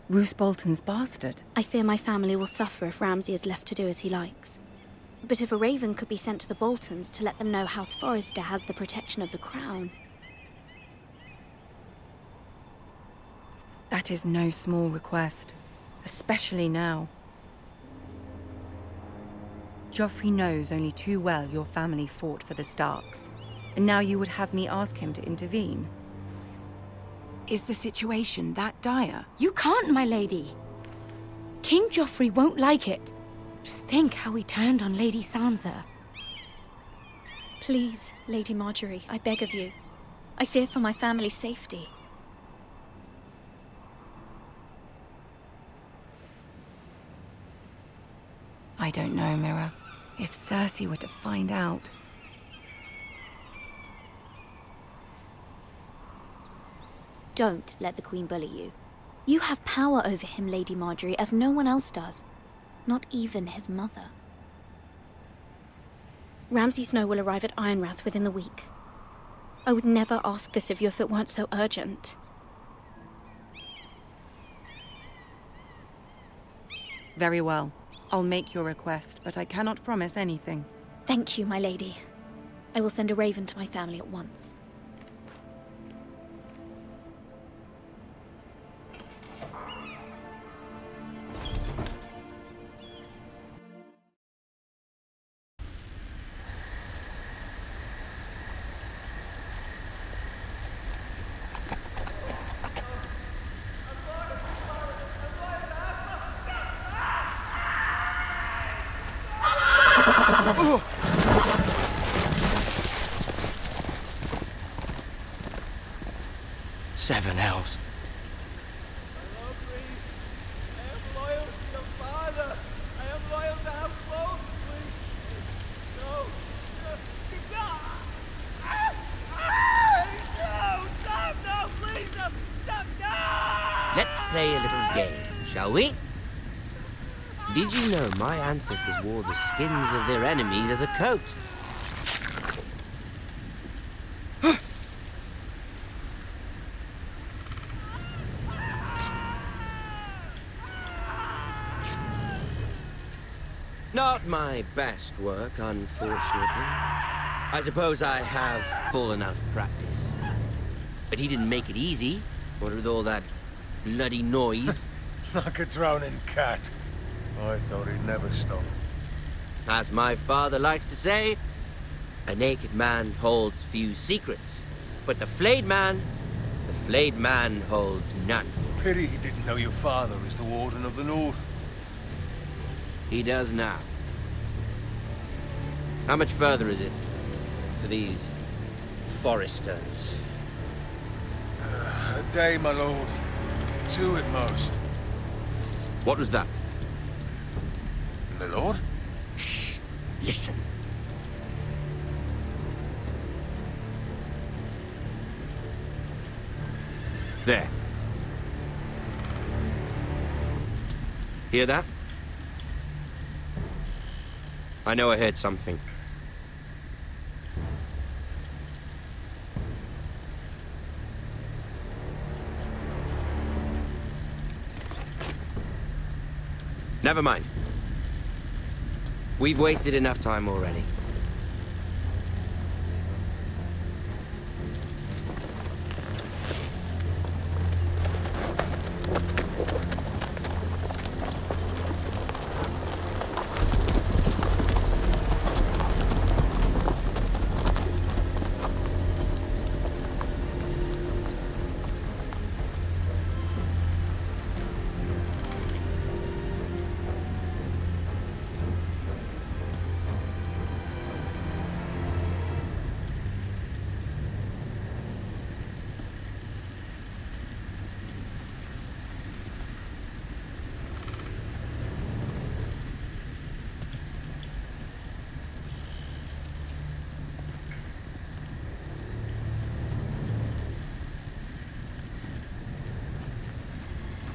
Roose Bolton's bastard? I fear my family will suffer if Ramsay is left to do as he likes. But if a raven could be sent to the Boltons to let them know House Forrester has the protection of the crown... That is no small request, especially now. Joffrey knows only too well your family fought for the Starks, and now you would have me ask him to intervene. Is the situation that dire? You can't, my lady. King Joffrey won't like it. Just think how he turned on Lady Sansa. Please, Lady Marjorie, I beg of you. I fear for my family's safety. I don't know, Mira. If Cersei were to find out... Don't let the Queen bully you. You have power over him, Lady Marjorie, as no one else does. Not even his mother. Ramsay Snow will arrive at Ironrath within the week. I would never ask this of you if it weren't so urgent. Very well. I'll make your request, but I cannot promise anything. Thank you, my lady. I will send a raven to my family at once. Seven hells. Let's play a little game, shall we? Did you know my ancestors wore the skins of their enemies as a coat? Not my best work, unfortunately. I suppose I have fallen out of practice. But he didn't make it easy, what with all that bloody noise. Like a drowning cat. I thought he'd never stop. As my father likes to say, a naked man holds few secrets. But the flayed man, the flayed man holds none. Pity he didn't know your father is the Warden of the North. He does now. How much further is it to these foresters? A day, my lord. 2 at most. What was that? My lord? Shh! Listen. There. Hear that? I know I heard something. Never mind. We've wasted enough time already.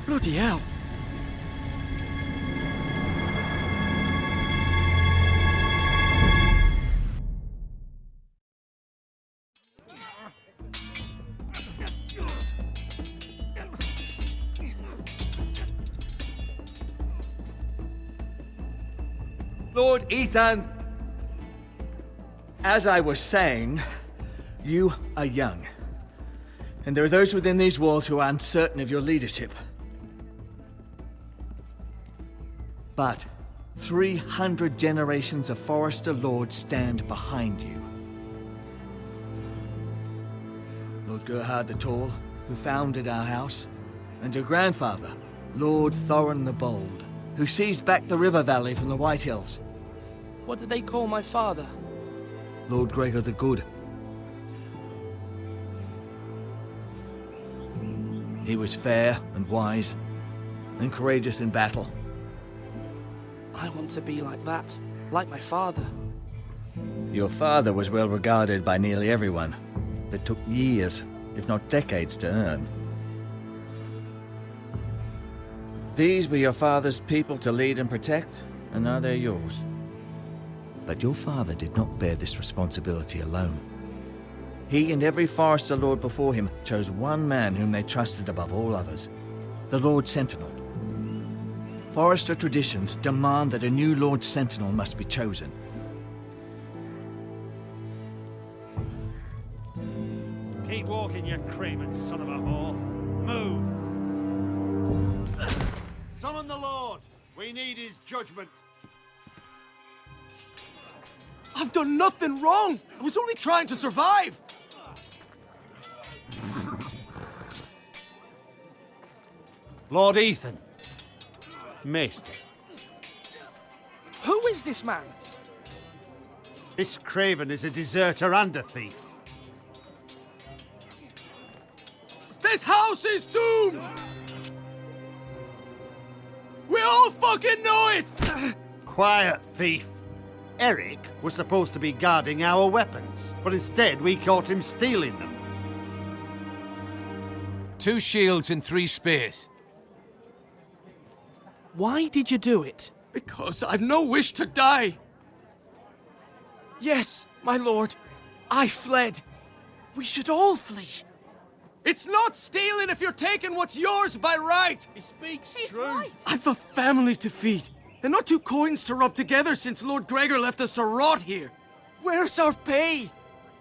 Bloody hell. Lord Ethan, as I was saying, you are young. And there are those within these walls who are uncertain of your leadership. But 300 generations of Forester Lords stand behind you. Lord Gerhard the Tall, who founded our house, and your grandfather, Lord Thorin the Bold, who seized back the river valley from the White Hills. What did they call my father? Lord Gregor the Good. He was fair and wise, and courageous in battle. I want to be like that, like my father. Your father was well regarded by nearly everyone, but took years, if not decades, to earn. These were your father's people to lead and protect, and now they're yours. But your father did not bear this responsibility alone. He and every Forester Lord before him chose one man whom they trusted above all others, the Lord Sentinel. Forester traditions demand that a new Lord Sentinel must be chosen. Keep walking, you craven son of a whore. Move! Summon the Lord! We need his judgment. I've done nothing wrong! I was only trying to survive! Lord Ethan. Missed. Who is this man? This craven is a deserter and a thief. This house is doomed! We all fucking know it! Quiet, thief. Eric was supposed to be guarding our weapons, but instead we caught him stealing them. 2 shields and 3 spears. Why did you do it? Because I've no wish to die. Yes, my lord, I fled. We should all flee. It's not stealing if you're taking what's yours by right. He speaks truth. I've a family to feed, and not 2 coins to rub together since Lord Gregor left us to rot here. Where's our pay?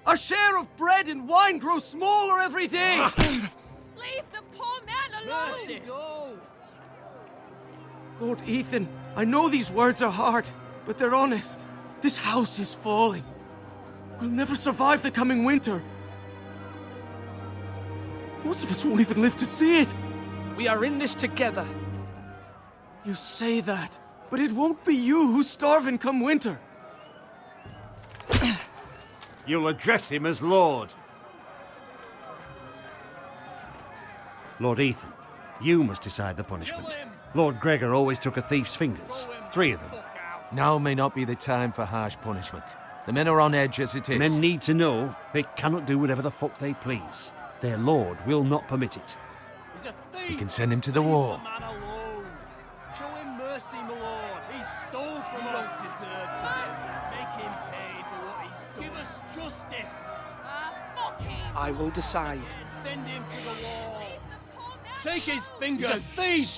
Our share of bread and wine grows smaller every day. Leave the poor man alone! Mercy! Go! Lord Ethan, I know these words are hard, but they're honest. This house is falling. We'll never survive the coming winter. Most of us won't even live to see it. We are in this together. You say that, but it won't be you who's starving come winter. You'll address him as Lord. Lord Ethan, you must decide the punishment. Lord Gregor always took a thief's fingers. 3 of them. Now may not be the time for harsh punishment. The men are on edge as it is. Men need to know they cannot do whatever the fuck they please. Their lord will not permit it. He's a thief! We can send him to the wall. Leave the man alone. Show him mercy, my lord. He stole from us. He don't deserve to live. Make him pay for what he's done. Give us justice. Fuck him! I will decide. Send him to the wall. Take his finger. He's a thief!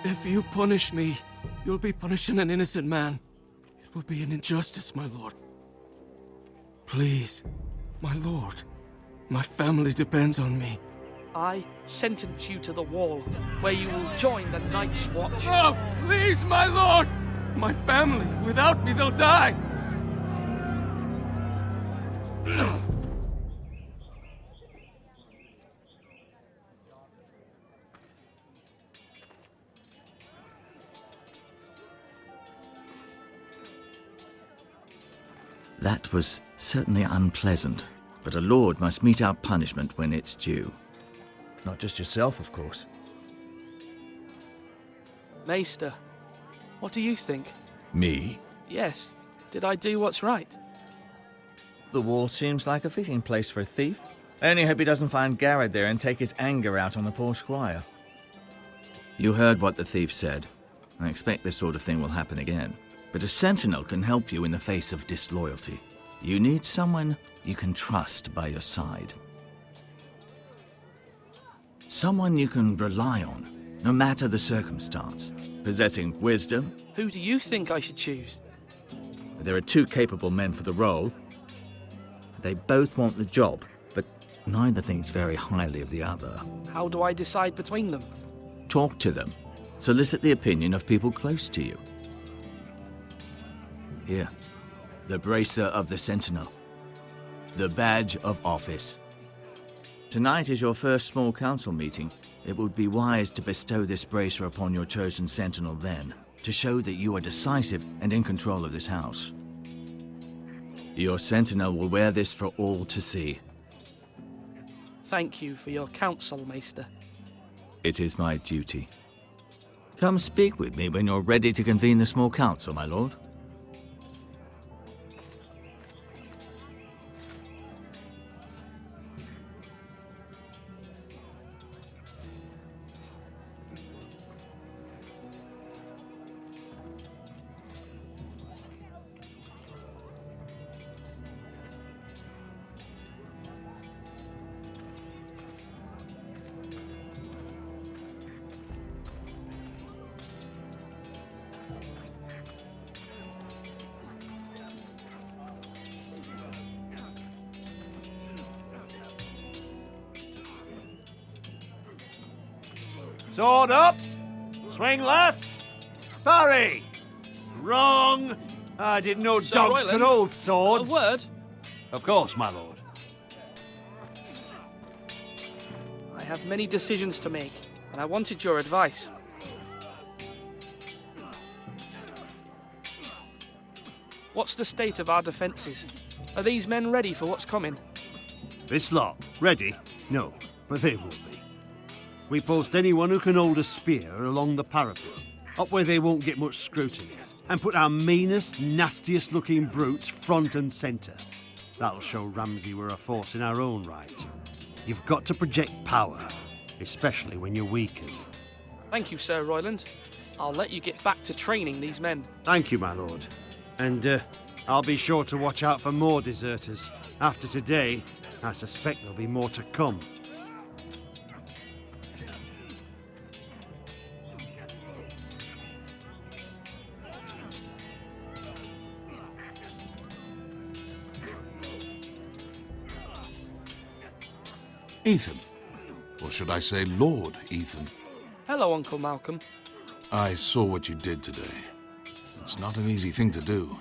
If you punish me, you'll be punishing an innocent man. It will be an injustice, my lord. Please, my lord. My family depends on me. I sentence you to the wall, where you will join the Night's Watch. No, please, my lord! My family, without me, they'll die! That was certainly unpleasant, but a lord must mete out punishment when it's due. Not just yourself, of course. Maester, what do you think? Me? Yes. Did I do what's right? The wall seems like a fitting place for a thief. I only hope he doesn't find Garrett there and take his anger out on the poor squire. You heard what the thief said. I expect this sort of thing will happen again. But a sentinel can help you in the face of disloyalty. You need someone you can trust by your side. Someone you can rely on, no matter the circumstance. Possessing wisdom. Who do you think I should choose? There are 2 capable men for the role. They both want the job, but neither thinks very highly of the other. How do I decide between them? Talk to them. Solicit the opinion of people close to you. Here, the bracer of the Sentinel. The badge of office. Tonight is your first small council meeting. It would be wise to bestow this bracer upon your chosen sentinel then, to show that you are decisive and in control of this house. Your sentinel will wear this for all to see. Thank you for your counsel, Maester. It is my duty. Come speak with me when you're ready to convene the small council, my lord. Sword up! Swing left! Parry! Wrong! I didn't know Sir dogs Royland, could hold swords. A word? Of course, my lord. I have many decisions to make, and I wanted your advice. What's the state of our defences? Are these men ready for what's coming? This lot, ready? No, but they will be. We post anyone who can hold a spear along the parapet, up where they won't get much scrutiny, and put our meanest, nastiest looking brutes front and centre. That'll show Ramsay we're a force in our own right. You've got to project power, especially when you're weakened. Thank you, Sir Royland. I'll let you get back to training these men. Thank you, my lord. And I'll be sure to watch out for more deserters. After today, I suspect there'll be more to come. Ethan. Or should I say Lord Ethan? Hello, Uncle Malcolm. I saw what you did today. It's not an easy thing to do,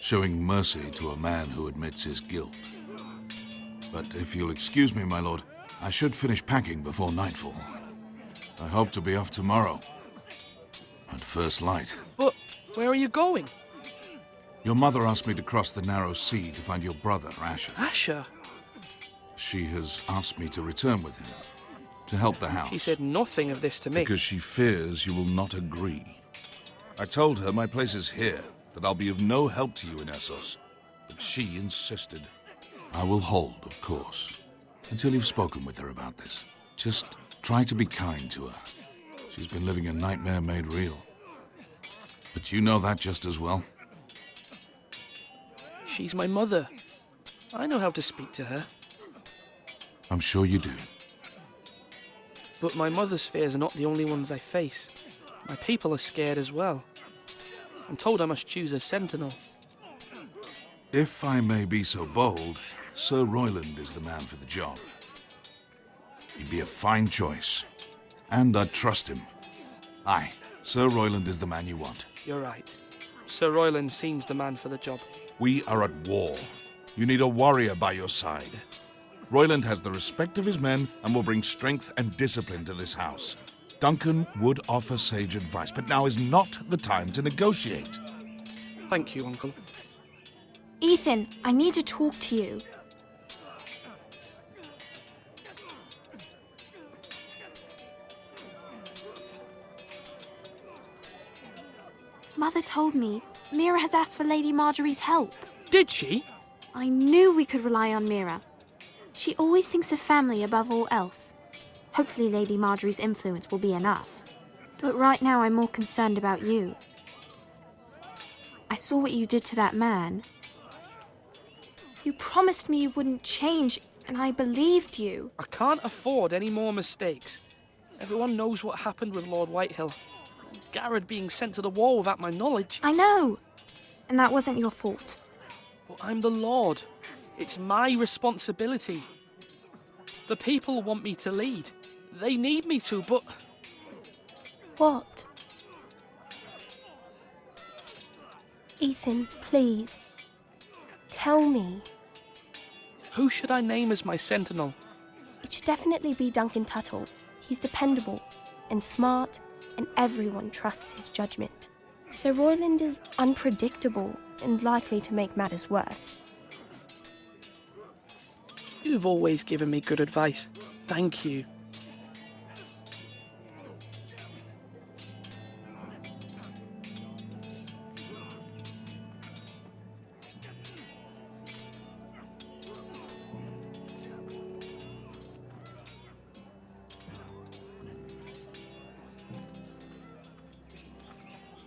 showing mercy to a man who admits his guilt. But if you'll excuse me, my lord, I should finish packing before nightfall. I hope to be off tomorrow. At first light. But where are you going? Your mother asked me to cross the narrow sea to find your brother, Asher. Asher? She has asked me to return with him, to help the house. She said nothing of this to me. Because she fears you will not agree. I told her my place is here, that I'll be of no help to you in Essos. But she insisted. I will hold, of course, until you've spoken with her about this. Just try to be kind to her. She's been living a nightmare made real. But you know that just as well. She's my mother. I know how to speak to her. I'm sure you do. But my mother's fears are not the only ones I face. My people are scared as well. I'm told I must choose a sentinel. If I may be so bold, Sir Royland is the man for the job. He'd be a fine choice. And I'd trust him. Aye, Sir Royland is the man you want. You're right. Sir Royland seems the man for the job. We are at war. You need a warrior by your side. Royland has the respect of his men and will bring strength and discipline to this house. Duncan would offer sage advice, but now is not the time to negotiate. Thank you, Uncle. Ethan, I need to talk to you. Mother told me Mira has asked for Lady Marjorie's help. Did she? I knew we could rely on Mira. She always thinks of family above all else. Hopefully Lady Marjorie's influence will be enough. But right now I'm more concerned about you. I saw what you did to that man. You promised me you wouldn't change, and I believed you. I can't afford any more mistakes. Everyone knows what happened with Lord Whitehill. Garrett being sent to the war without my knowledge. I know. And that wasn't your fault. But I'm the Lord. It's my responsibility. The people want me to lead. They need me to, but... What? Ethan, please. Tell me. Who should I name as my sentinel? It should definitely be Duncan Tuttle. He's dependable and smart, and everyone trusts his judgment. Sir Royland is unpredictable and likely to make matters worse. You've always given me good advice. Thank you.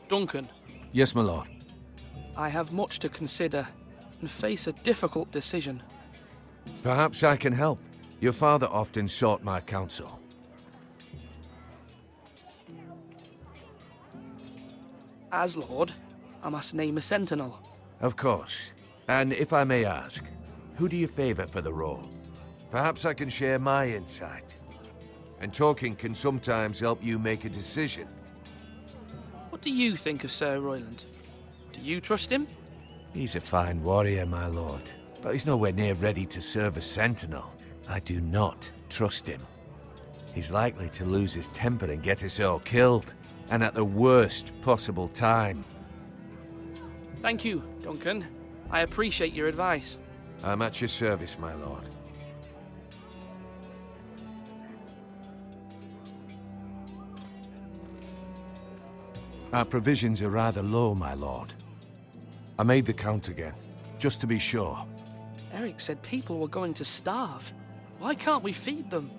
Duncan. Yes, my lord. I have much to consider and face a difficult decision. Perhaps I can help. Your father often sought my counsel. As Lord, I must name a sentinel. Of course. And if I may ask, who do you favor for the role? Perhaps I can share my insight. And talking can sometimes help you make a decision. What do you think of Sir Royland? Do you trust him? He's a fine warrior, my lord. But he's nowhere near ready to serve as sentinel. I do not trust him. He's likely to lose his temper and get us all killed. And at the worst possible time. Thank you, Duncan. I appreciate your advice. I'm at your service, my lord. Our provisions are rather low, my lord. I made the count again, just to be sure. Eric said people were going to starve. Why can't we feed them?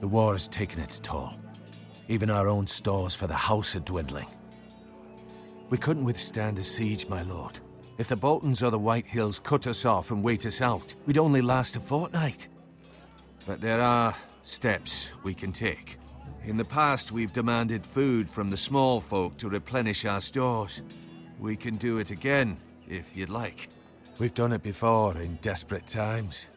The war has taken its toll. Even our own stores for the house are dwindling. We couldn't withstand a siege, my lord. If the Boltons or the White Hills cut us off and wait us out, we'd only last a fortnight. But there are steps we can take. In the past, we've demanded food from the small folk to replenish our stores. We can do it again, if you'd like. We've done it before in desperate times.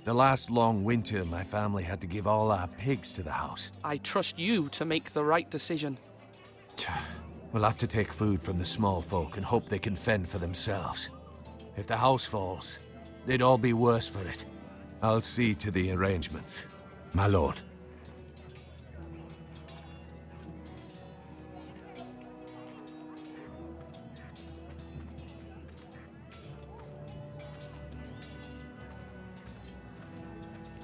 The last long winter, my family had to give all our pigs to the house. I trust you to make the right decision. We'll have to take food from the small folk and hope they can fend for themselves. If the house falls, they'd all be worse for it. I'll see to the arrangements. my lord.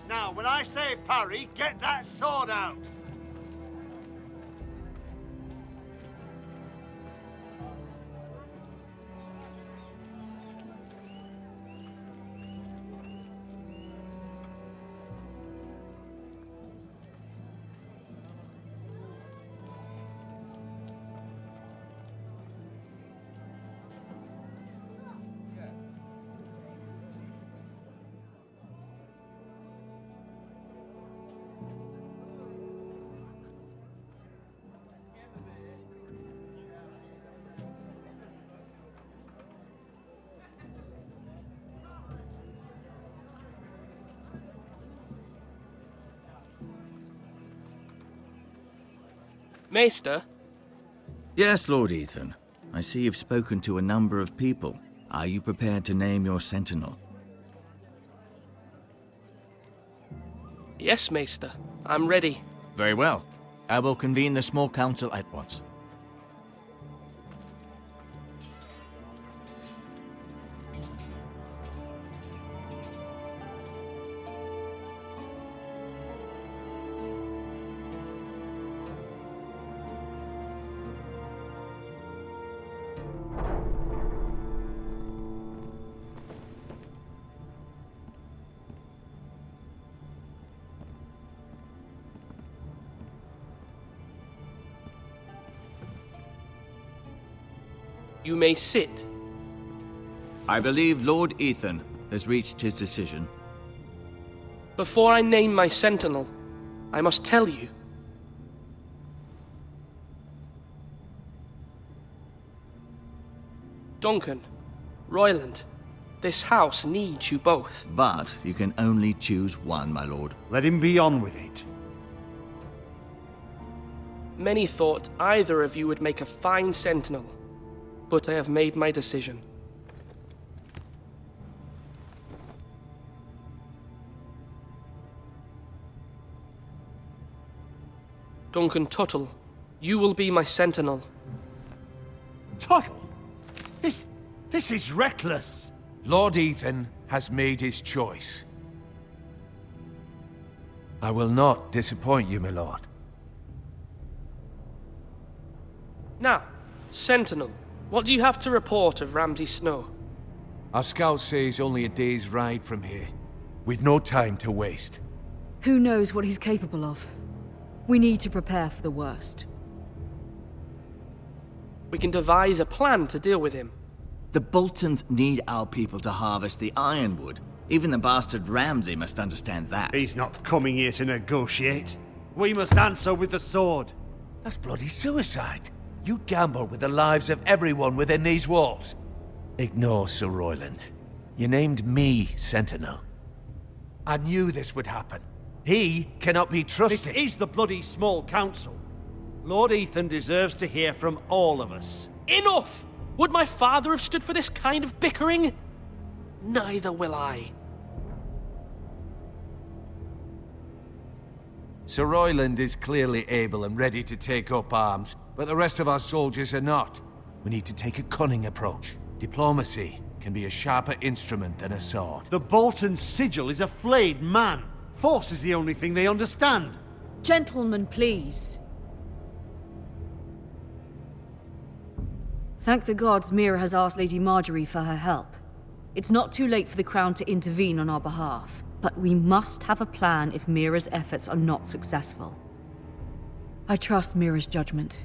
Now, when I say parry, get that sword out! Maester? Yes, Lord Ethan. I see you've spoken to a number of people. Are you prepared to name your sentinel? Yes, Maester. I'm ready. Very well. I will convene the small council at once. You may sit. I believe Lord Ethan has reached his decision. Before I name my sentinel, I must tell you. Duncan, Royland, this house needs you both. But you can only choose one, my lord. Let him be on with it. Many thought either of you would make a fine sentinel, but I have made my decision. Duncan Tuttle, you will be my sentinel. Tuttle! This is reckless! Lord Ethan has made his choice. I will not disappoint you, my lord. Now, sentinel, what do you have to report of Ramsay Snow? Our scouts say he's only a day's ride from here, with no time to waste. Who knows what he's capable of? We need to prepare for the worst. We can devise a plan to deal with him. The Boltons need our people to harvest the ironwood. Even the bastard Ramsay must understand that. He's not coming here to negotiate. We must answer with the sword. That's bloody suicide. You gamble with the lives of everyone within these walls. Ignore Sir Royland. You named me Sentinel. I knew this would happen. He cannot be trusted. This is the bloody small council. Lord Ethan deserves to hear from all of us. Enough! Would my father have stood for this kind of bickering? Neither will I. Sir Royland is clearly able and ready to take up arms, but the rest of our soldiers are not. We need to take a cunning approach. Diplomacy can be a sharper instrument than a sword. The Bolton sigil is a flayed man. Force is the only thing they understand. Gentlemen, please. Thank the gods Mira has asked Lady Marjorie for her help. It's not too late for the Crown to intervene on our behalf, but we must have a plan if Mira's efforts are not successful. I trust Mira's judgment.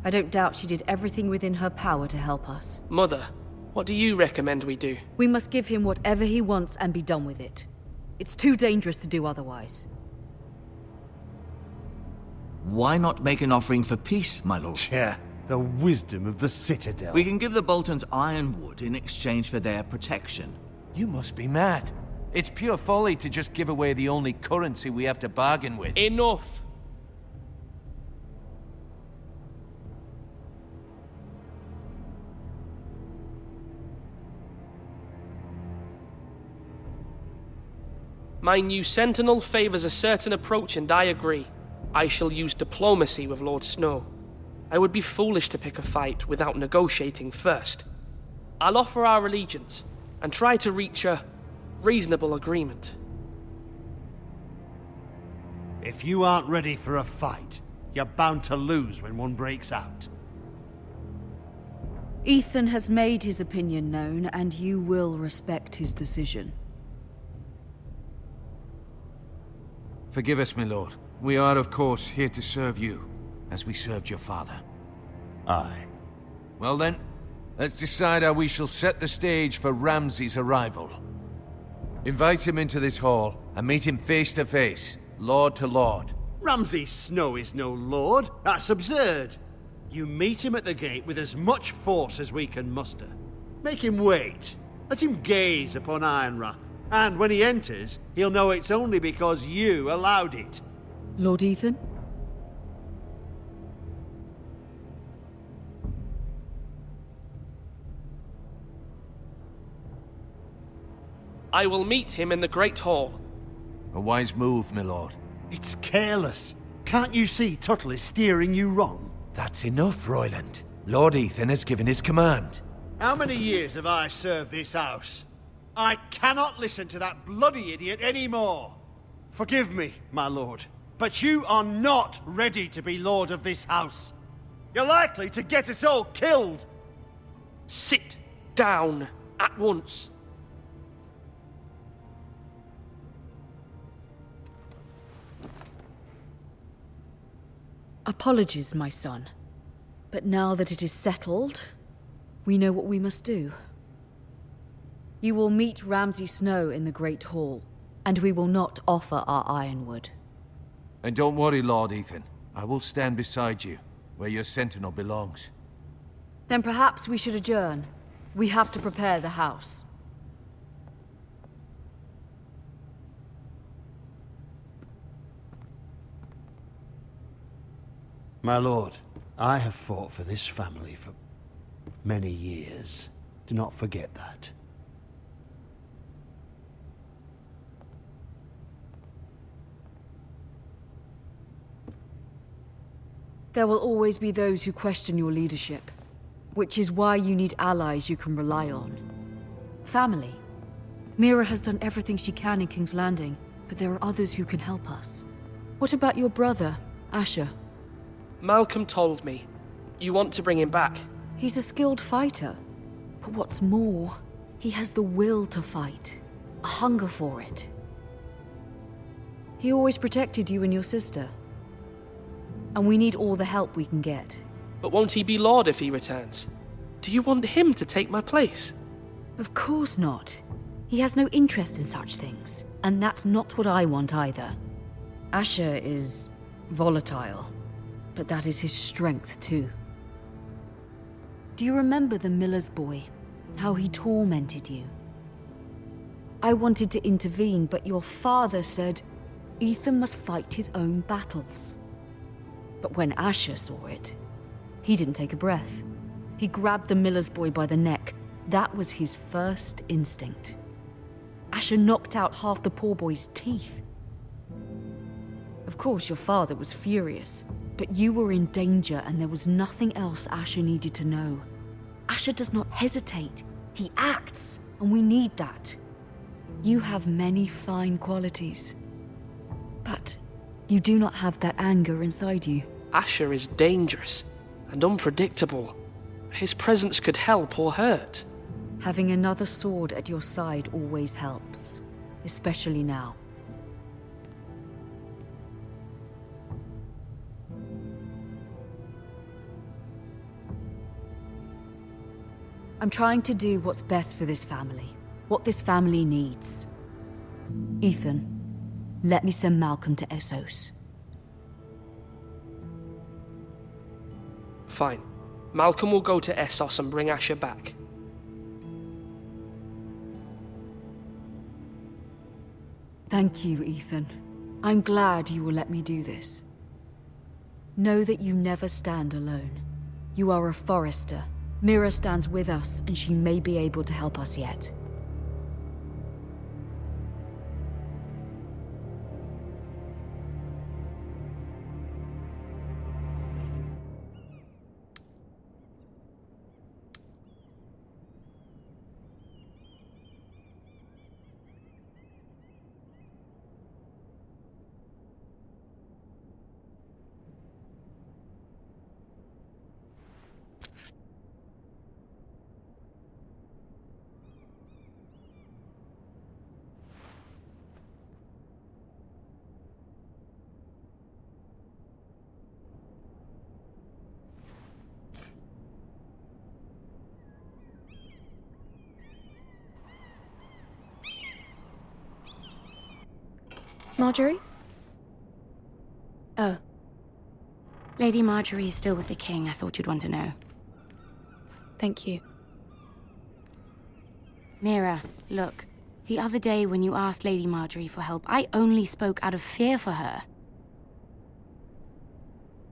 I don't doubt she did everything within her power to help us. Mother, what do you recommend we do? We must give him whatever he wants and be done with it. It's too dangerous to do otherwise. Why not make an offering for peace, my lord? Yeah, the wisdom of the Citadel. We can give the Boltons ironwood in exchange for their protection. You must be mad. It's pure folly to just give away the only currency we have to bargain with. Enough! My new sentinel favors a certain approach, and I agree. I shall use diplomacy with Lord Snow. I would be foolish to pick a fight without negotiating first. I'll offer our allegiance and try to reach a reasonable agreement. If you aren't ready for a fight, you're bound to lose when one breaks out. Ethan has made his opinion known, and you will respect his decision. Forgive us, my lord. We are, of course, here to serve you, as we served your father. Aye. Well then, let's decide how we shall set the stage for Ramsay's arrival. Invite him into this hall, and meet him face to face, lord to lord. Ramsay Snow is no lord. That's absurd. You meet him at the gate with as much force as we can muster. Make him wait. Let him gaze upon Ironrath. And when he enters, he'll know it's only because you allowed it. Lord Ethan? I will meet him in the Great Hall. A wise move, my lord. It's careless. Can't you see Tuttle is steering you wrong? That's enough, Royland. Lord Ethan has given his command. How many years have I served this house? I cannot listen to that bloody idiot anymore. Forgive me, my lord, but you are not ready to be lord of this house. You're likely to get us all killed. Sit down at once. Apologies, my son. But now that it is settled, we know what we must do. You will meet Ramsay Snow in the Great Hall, and we will not offer our ironwood. And don't worry, Lord Ethan. I will stand beside you, where your sentinel belongs. Then perhaps we should adjourn. We have to prepare the house. My lord, I have fought for this family for many years. Do not forget that. There will always be those who question your leadership, which is why you need allies you can rely on. Family. Mira has done everything she can in King's Landing, but there are others who can help us. What about your brother, Asher? Malcolm told me. You want to bring him back? He's a skilled fighter. But what's more, he has the will to fight. A hunger for it. He always protected you and your sister. And we need all the help we can get. But won't he be Lord if he returns? Do you want him to take my place? Of course not. He has no interest in such things. And that's not what I want either. Asher is volatile. But that is his strength too. Do you remember the miller's boy? How he tormented you? I wanted to intervene, but your father said Ethan must fight his own battles. But when Asher saw it, he didn't take a breath. He grabbed the miller's boy by the neck. That was his first instinct. Asher knocked out half the poor boy's teeth. Of course, your father was furious, but you were in danger and there was nothing else Asher needed to know. Asher does not hesitate. He acts, and we need that. You have many fine qualities, but you do not have that anger inside you. Asher is dangerous and unpredictable. His presence could help or hurt. Having another sword at your side always helps, especially now. I'm trying to do what's best for this family, what this family needs. Ethan, let me send Malcolm to Essos. Fine. Malcolm will go to Essos and bring Asher back. Thank you, Ethan. I'm glad you will let me do this. Know that you never stand alone. You are a Forester. Mira stands with us, and she may be able to help us yet. Marjorie? Oh. Lady Marjorie is still with the king. I thought you'd want to know. Thank you. Mira, look. The other day when you asked Lady Marjorie for help, I only spoke out of fear for her.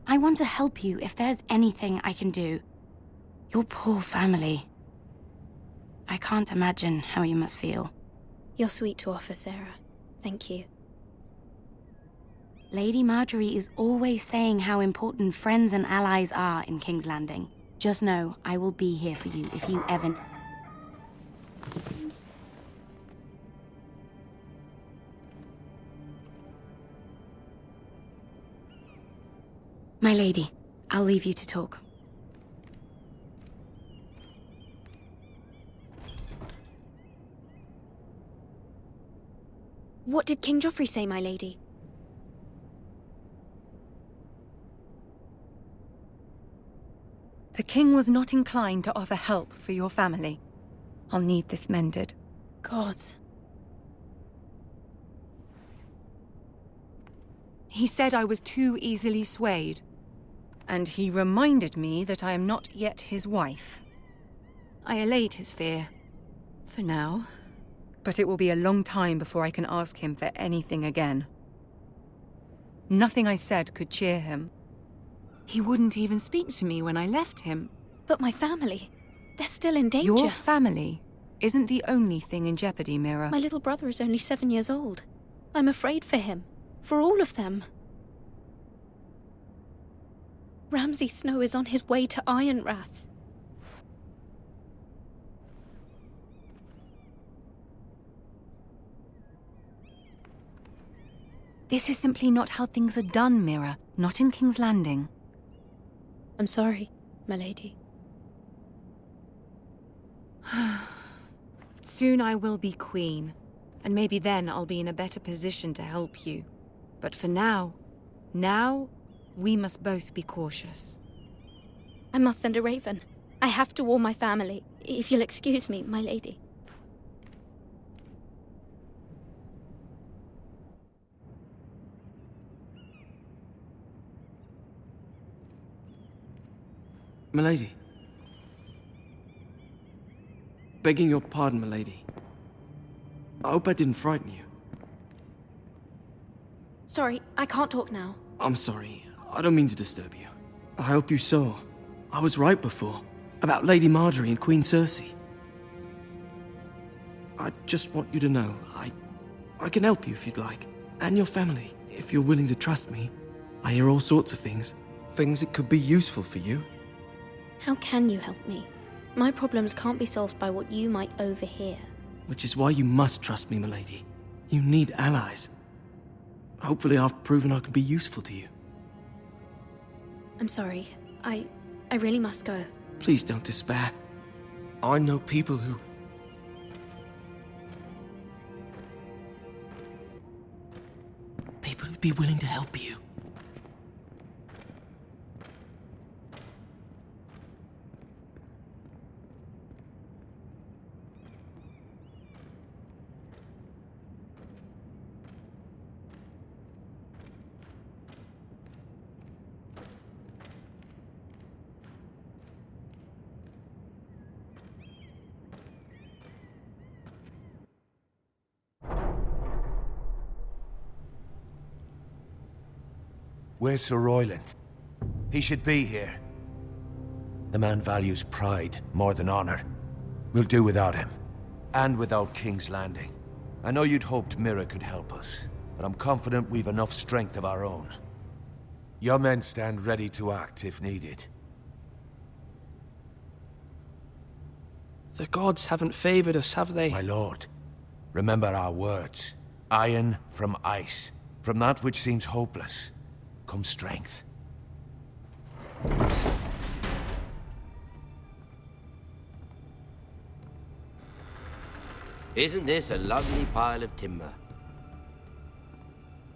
I want to help you if there's anything I can do. Your poor family. I can't imagine how you must feel. You're sweet to offer, Sarah. Thank you. Lady Marjorie is always saying how important friends and allies are in King's Landing. Just know, I will be here for you if you ever... My lady, I'll leave you to talk. What did King Joffrey say, my lady? The king was not inclined to offer help for your family. I'll need this mended. Gods. He said I was too easily swayed. And he reminded me that I am not yet his wife. I allayed his fear. For now. But it will be a long time before I can ask him for anything again. Nothing I said could cheer him. He wouldn't even speak to me when I left him. But my family, they're still in danger. Your family isn't the only thing in jeopardy, Mira. My little brother is only 7 years old. I'm afraid for him. For all of them. Ramsay Snow is on his way to Ironrath. This is simply not how things are done, Mira. Not in King's Landing. I'm sorry, my lady. Soon I will be queen, and maybe then I'll be in a better position to help you. But for now, we must both be cautious. I must send a raven. I have to warn my family. If you'll excuse me, my lady. Milady. Begging your pardon, milady. I hope I didn't frighten you. Sorry, I can't talk now. I'm sorry. I don't mean to disturb you. I hope you saw. I was right before. About Lady Marjorie and Queen Cersei. I just want you to know, I can help you if you'd like. And your family, if you're willing to trust me. I hear all sorts of things. Things that could be useful for you. How can you help me? My problems can't be solved by what you might overhear. Which is why you must trust me, milady. You need allies. Hopefully I've proven I can be useful to you. I'm sorry. I really must go. Please don't despair. I know people who'd be willing to help you. Where's Sir Royland? He should be here. The man values pride more than honor. We'll do without him. And without King's Landing. I know you'd hoped Mira could help us, but I'm confident we've enough strength of our own. Your men stand ready to act if needed. The gods haven't favored us, have they? My lord, remember our words. Iron from ice. From that which seems hopeless comes strength. Isn't this a lovely pile of timber?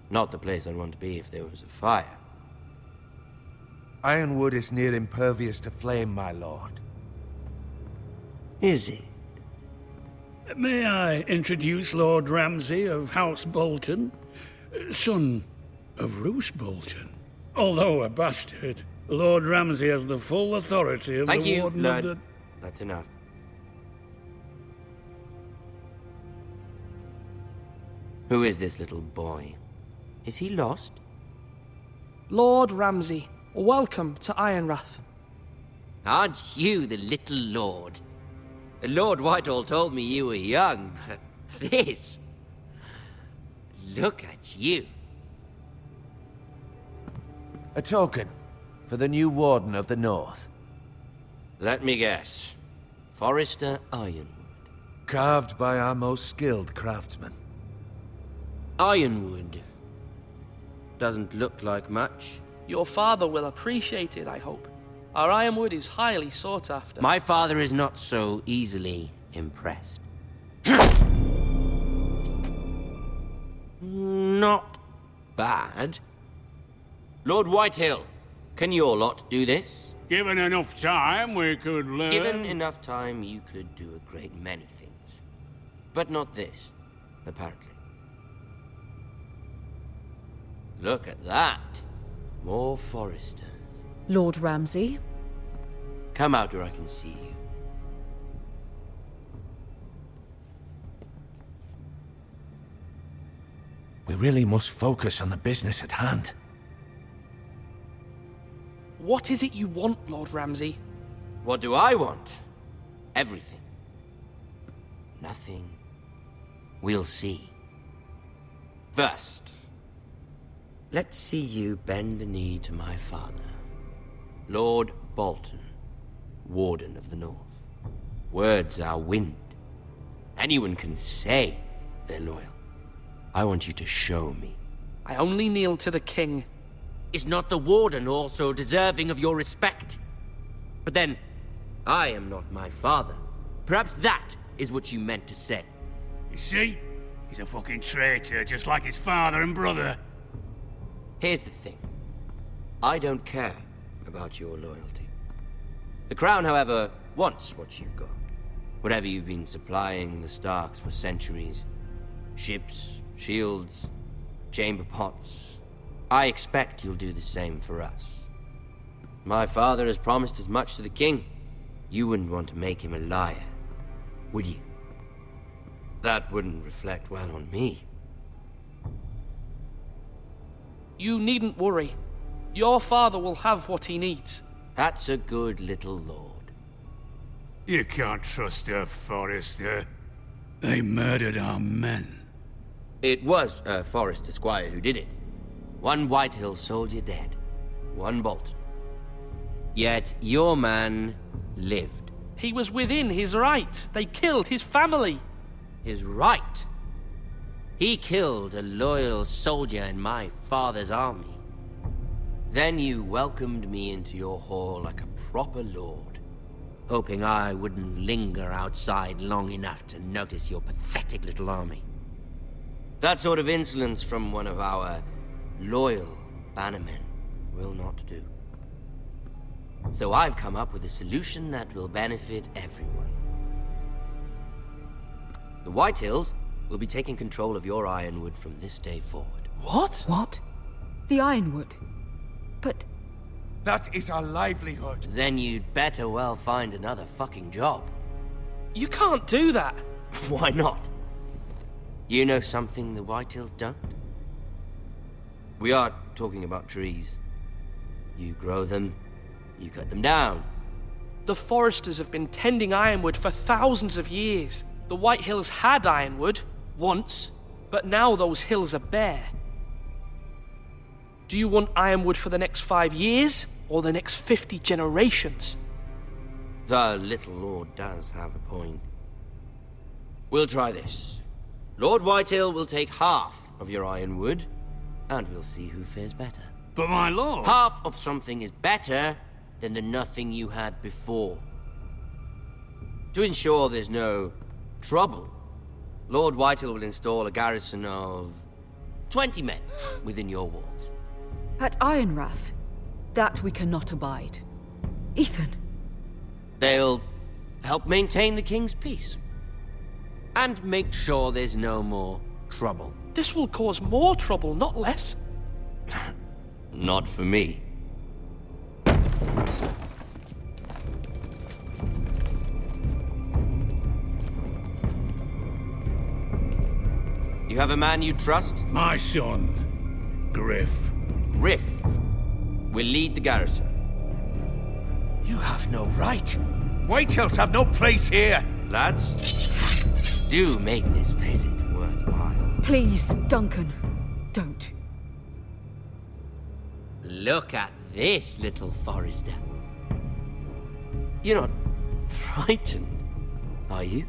Not the place I'd want to be if there was a fire. Ironwood is near impervious to flame, my lord. Is it? May I introduce Lord Ramsay of House Bolton? son of Roose Bolton. Although a bastard, Lord Ramsay has the full authority of Thank the you, Warden Lord. of the... That's enough. Who is this little boy? Is he lost? Lord Ramsay, welcome to Ironrath. Aren't you the little lord? Lord Whitehall told me you were young, but this... Look at you. A token for the new Warden of the North. Let me guess. Forrester Ironwood. Carved by our most skilled craftsmen. Ironwood. Doesn't look like much. Your father will appreciate it, I hope. Our ironwood is highly sought after. My father is not so easily impressed. Not bad. Lord Whitehill, can your lot do this? Given enough time, we could learn... Given enough time, you could do a great many things. But not this, apparently. Look at that. More Forresters. Lord Ramsay? Come out where I can see you. We really must focus on the business at hand. What is it you want, Lord Ramsay? What do I want? Everything. Nothing. We'll see. First, let's see you bend the knee to my father, Lord Bolton, Warden of the North. Words are wind. Anyone can say they're loyal. I want you to show me. I only kneel to the king. Is not the Warden also deserving of your respect? But then, I am not my father. Perhaps that is what you meant to say. You see? He's a fucking traitor, just like his father and brother. Here's the thing. I don't care about your loyalty. The Crown, however, wants what you've got. Whatever you've been supplying the Starks for centuries. Ships, shields, chamber pots. I expect you'll do the same for us. My father has promised as much to the king. You wouldn't want to make him a liar, would you? That wouldn't reflect well on me. You needn't worry. Your father will have what he needs. That's a good little lord. You can't trust her, Forrester. They murdered our men. It was a Forrester squire who did it. One Whitehill soldier dead. One Bolton. Yet your man lived. He was within his right. They killed his family. His right? He killed a loyal soldier in my father's army. Then you welcomed me into your hall like a proper lord, hoping I wouldn't linger outside long enough to notice your pathetic little army. That sort of insolence from one of our loyal bannermen will not do. So I've come up with a solution that will benefit everyone. The Whitehills will be taking control of your ironwood from this day forward. What? What? The ironwood? But... That is our livelihood. Then you'd better well find another fucking job. You can't do that. Why not? You know something the Whitehills don't? We are talking about trees. You grow them, you cut them down. The Foresters have been tending ironwood for thousands of years. The Whitehills had ironwood, once, but now those hills are bare. Do you want ironwood for the next 5 years, or the next 50 generations? The little lord does have a point. We'll try this. Lord Whitehill will take half of your ironwood, and we'll see who fares better. But my lord... Half of something is better than the nothing you had before. To ensure there's no trouble, Lord Whitehill will install a garrison of 20 men within your walls. At Ironrath? That we cannot abide. Ethan! They'll help maintain the king's peace. And make sure there's no more trouble. This will cause more trouble, not less. Not for me. You have a man you trust? My son, Griff. Griff will lead the garrison. You have no right. Whitehills have no place here. Lads, do make this visit worthwhile. Please, Duncan, don't. Look at this, little Forrester. You're not frightened, are you?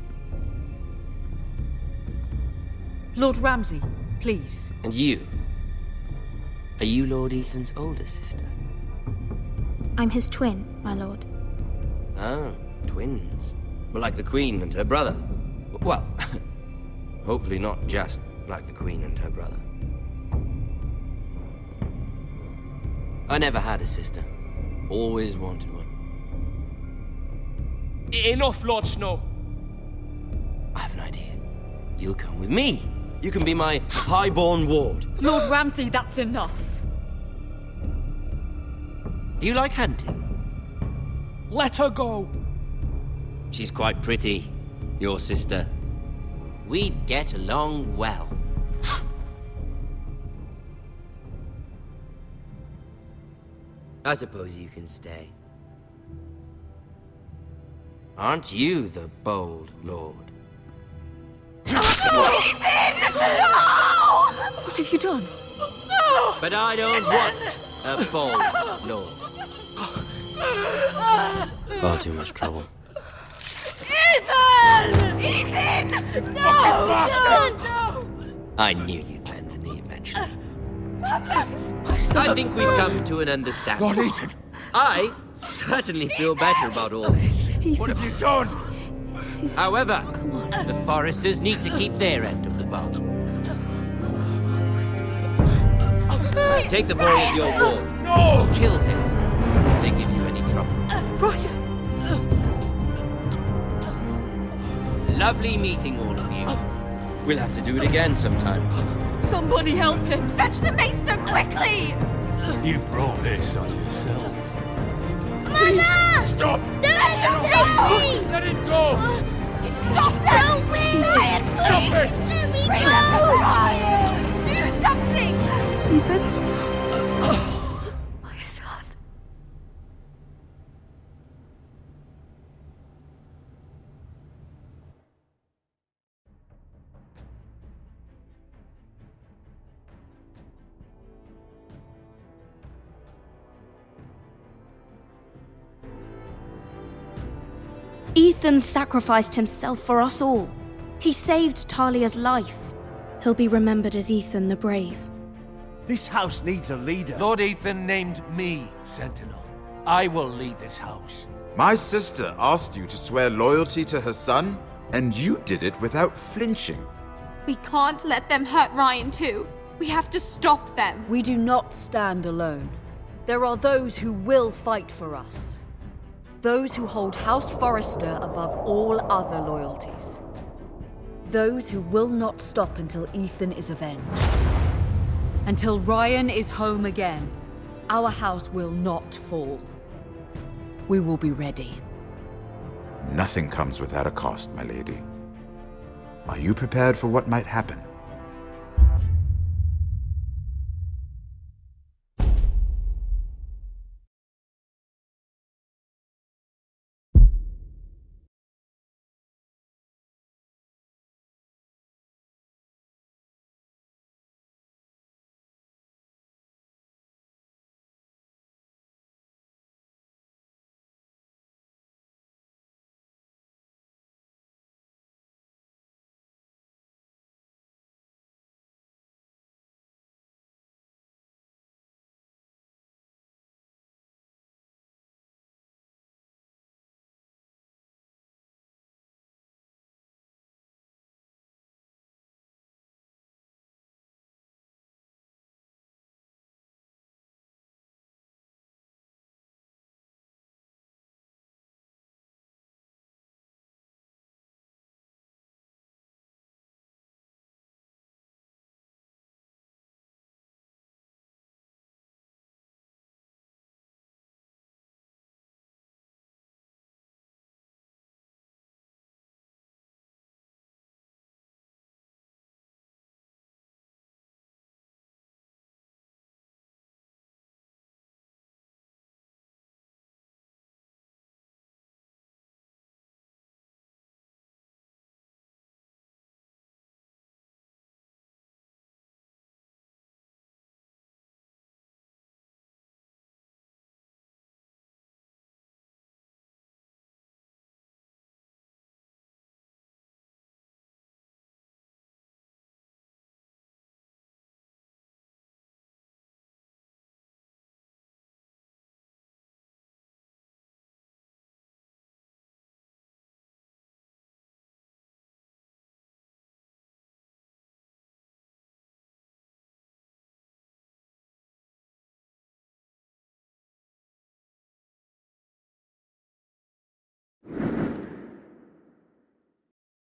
Lord Ramsay, please. And you? Are you Lord Ethan's older sister? I'm his twin, my lord. Oh, twins. Well, like the Queen and her brother. Well, hopefully not just like the Queen and her brother. I never had a sister. Always wanted one. Enough, Lord Snow. I have an idea. You'll come with me. You can be my highborn ward. Lord Ramsay, that's enough. Do you like hunting? Let her go. She's quite pretty, your sister. We'd get along well. I suppose you can stay. Aren't you the bold lord? What have you done? But I don't want a bold lord. Far too much trouble. Ethan! Ethan! No! No! I knew you'd bend the knee eventually. I think we've come to an understanding. Lord Ethan! I certainly feel better about all this. What have you done? However, the Forresters need to keep their end of the bargain. Take the boy as your ward. No! Kill him if they give you any trouble. Brian! Lovely meeting all of you. We'll have to do it again sometime. Somebody help him! Fetch the maester quickly! You brought this on yourself. Mother! Stop! Don't let him take me! Let it go! Stop them! Help me! Ryan, please! Stop it! Let me go! Ryan! Do something! Ethan? My son. Ethan sacrificed himself for us all. He saved Talia's life. He'll be remembered as Ethan the Brave. This house needs a leader. Lord Ethan named me Sentinel. I will lead this house. My sister asked you to swear loyalty to her son, and you did it without flinching. We can't let them hurt Ryan too. We have to stop them. We do not stand alone. There are those who will fight for us. Those who hold House Forrester above all other loyalties. Those who will not stop until Ethan is avenged. Until Ryan is home again, our house will not fall. We will be ready. Nothing comes without a cost, my lady. Are you prepared for what might happen?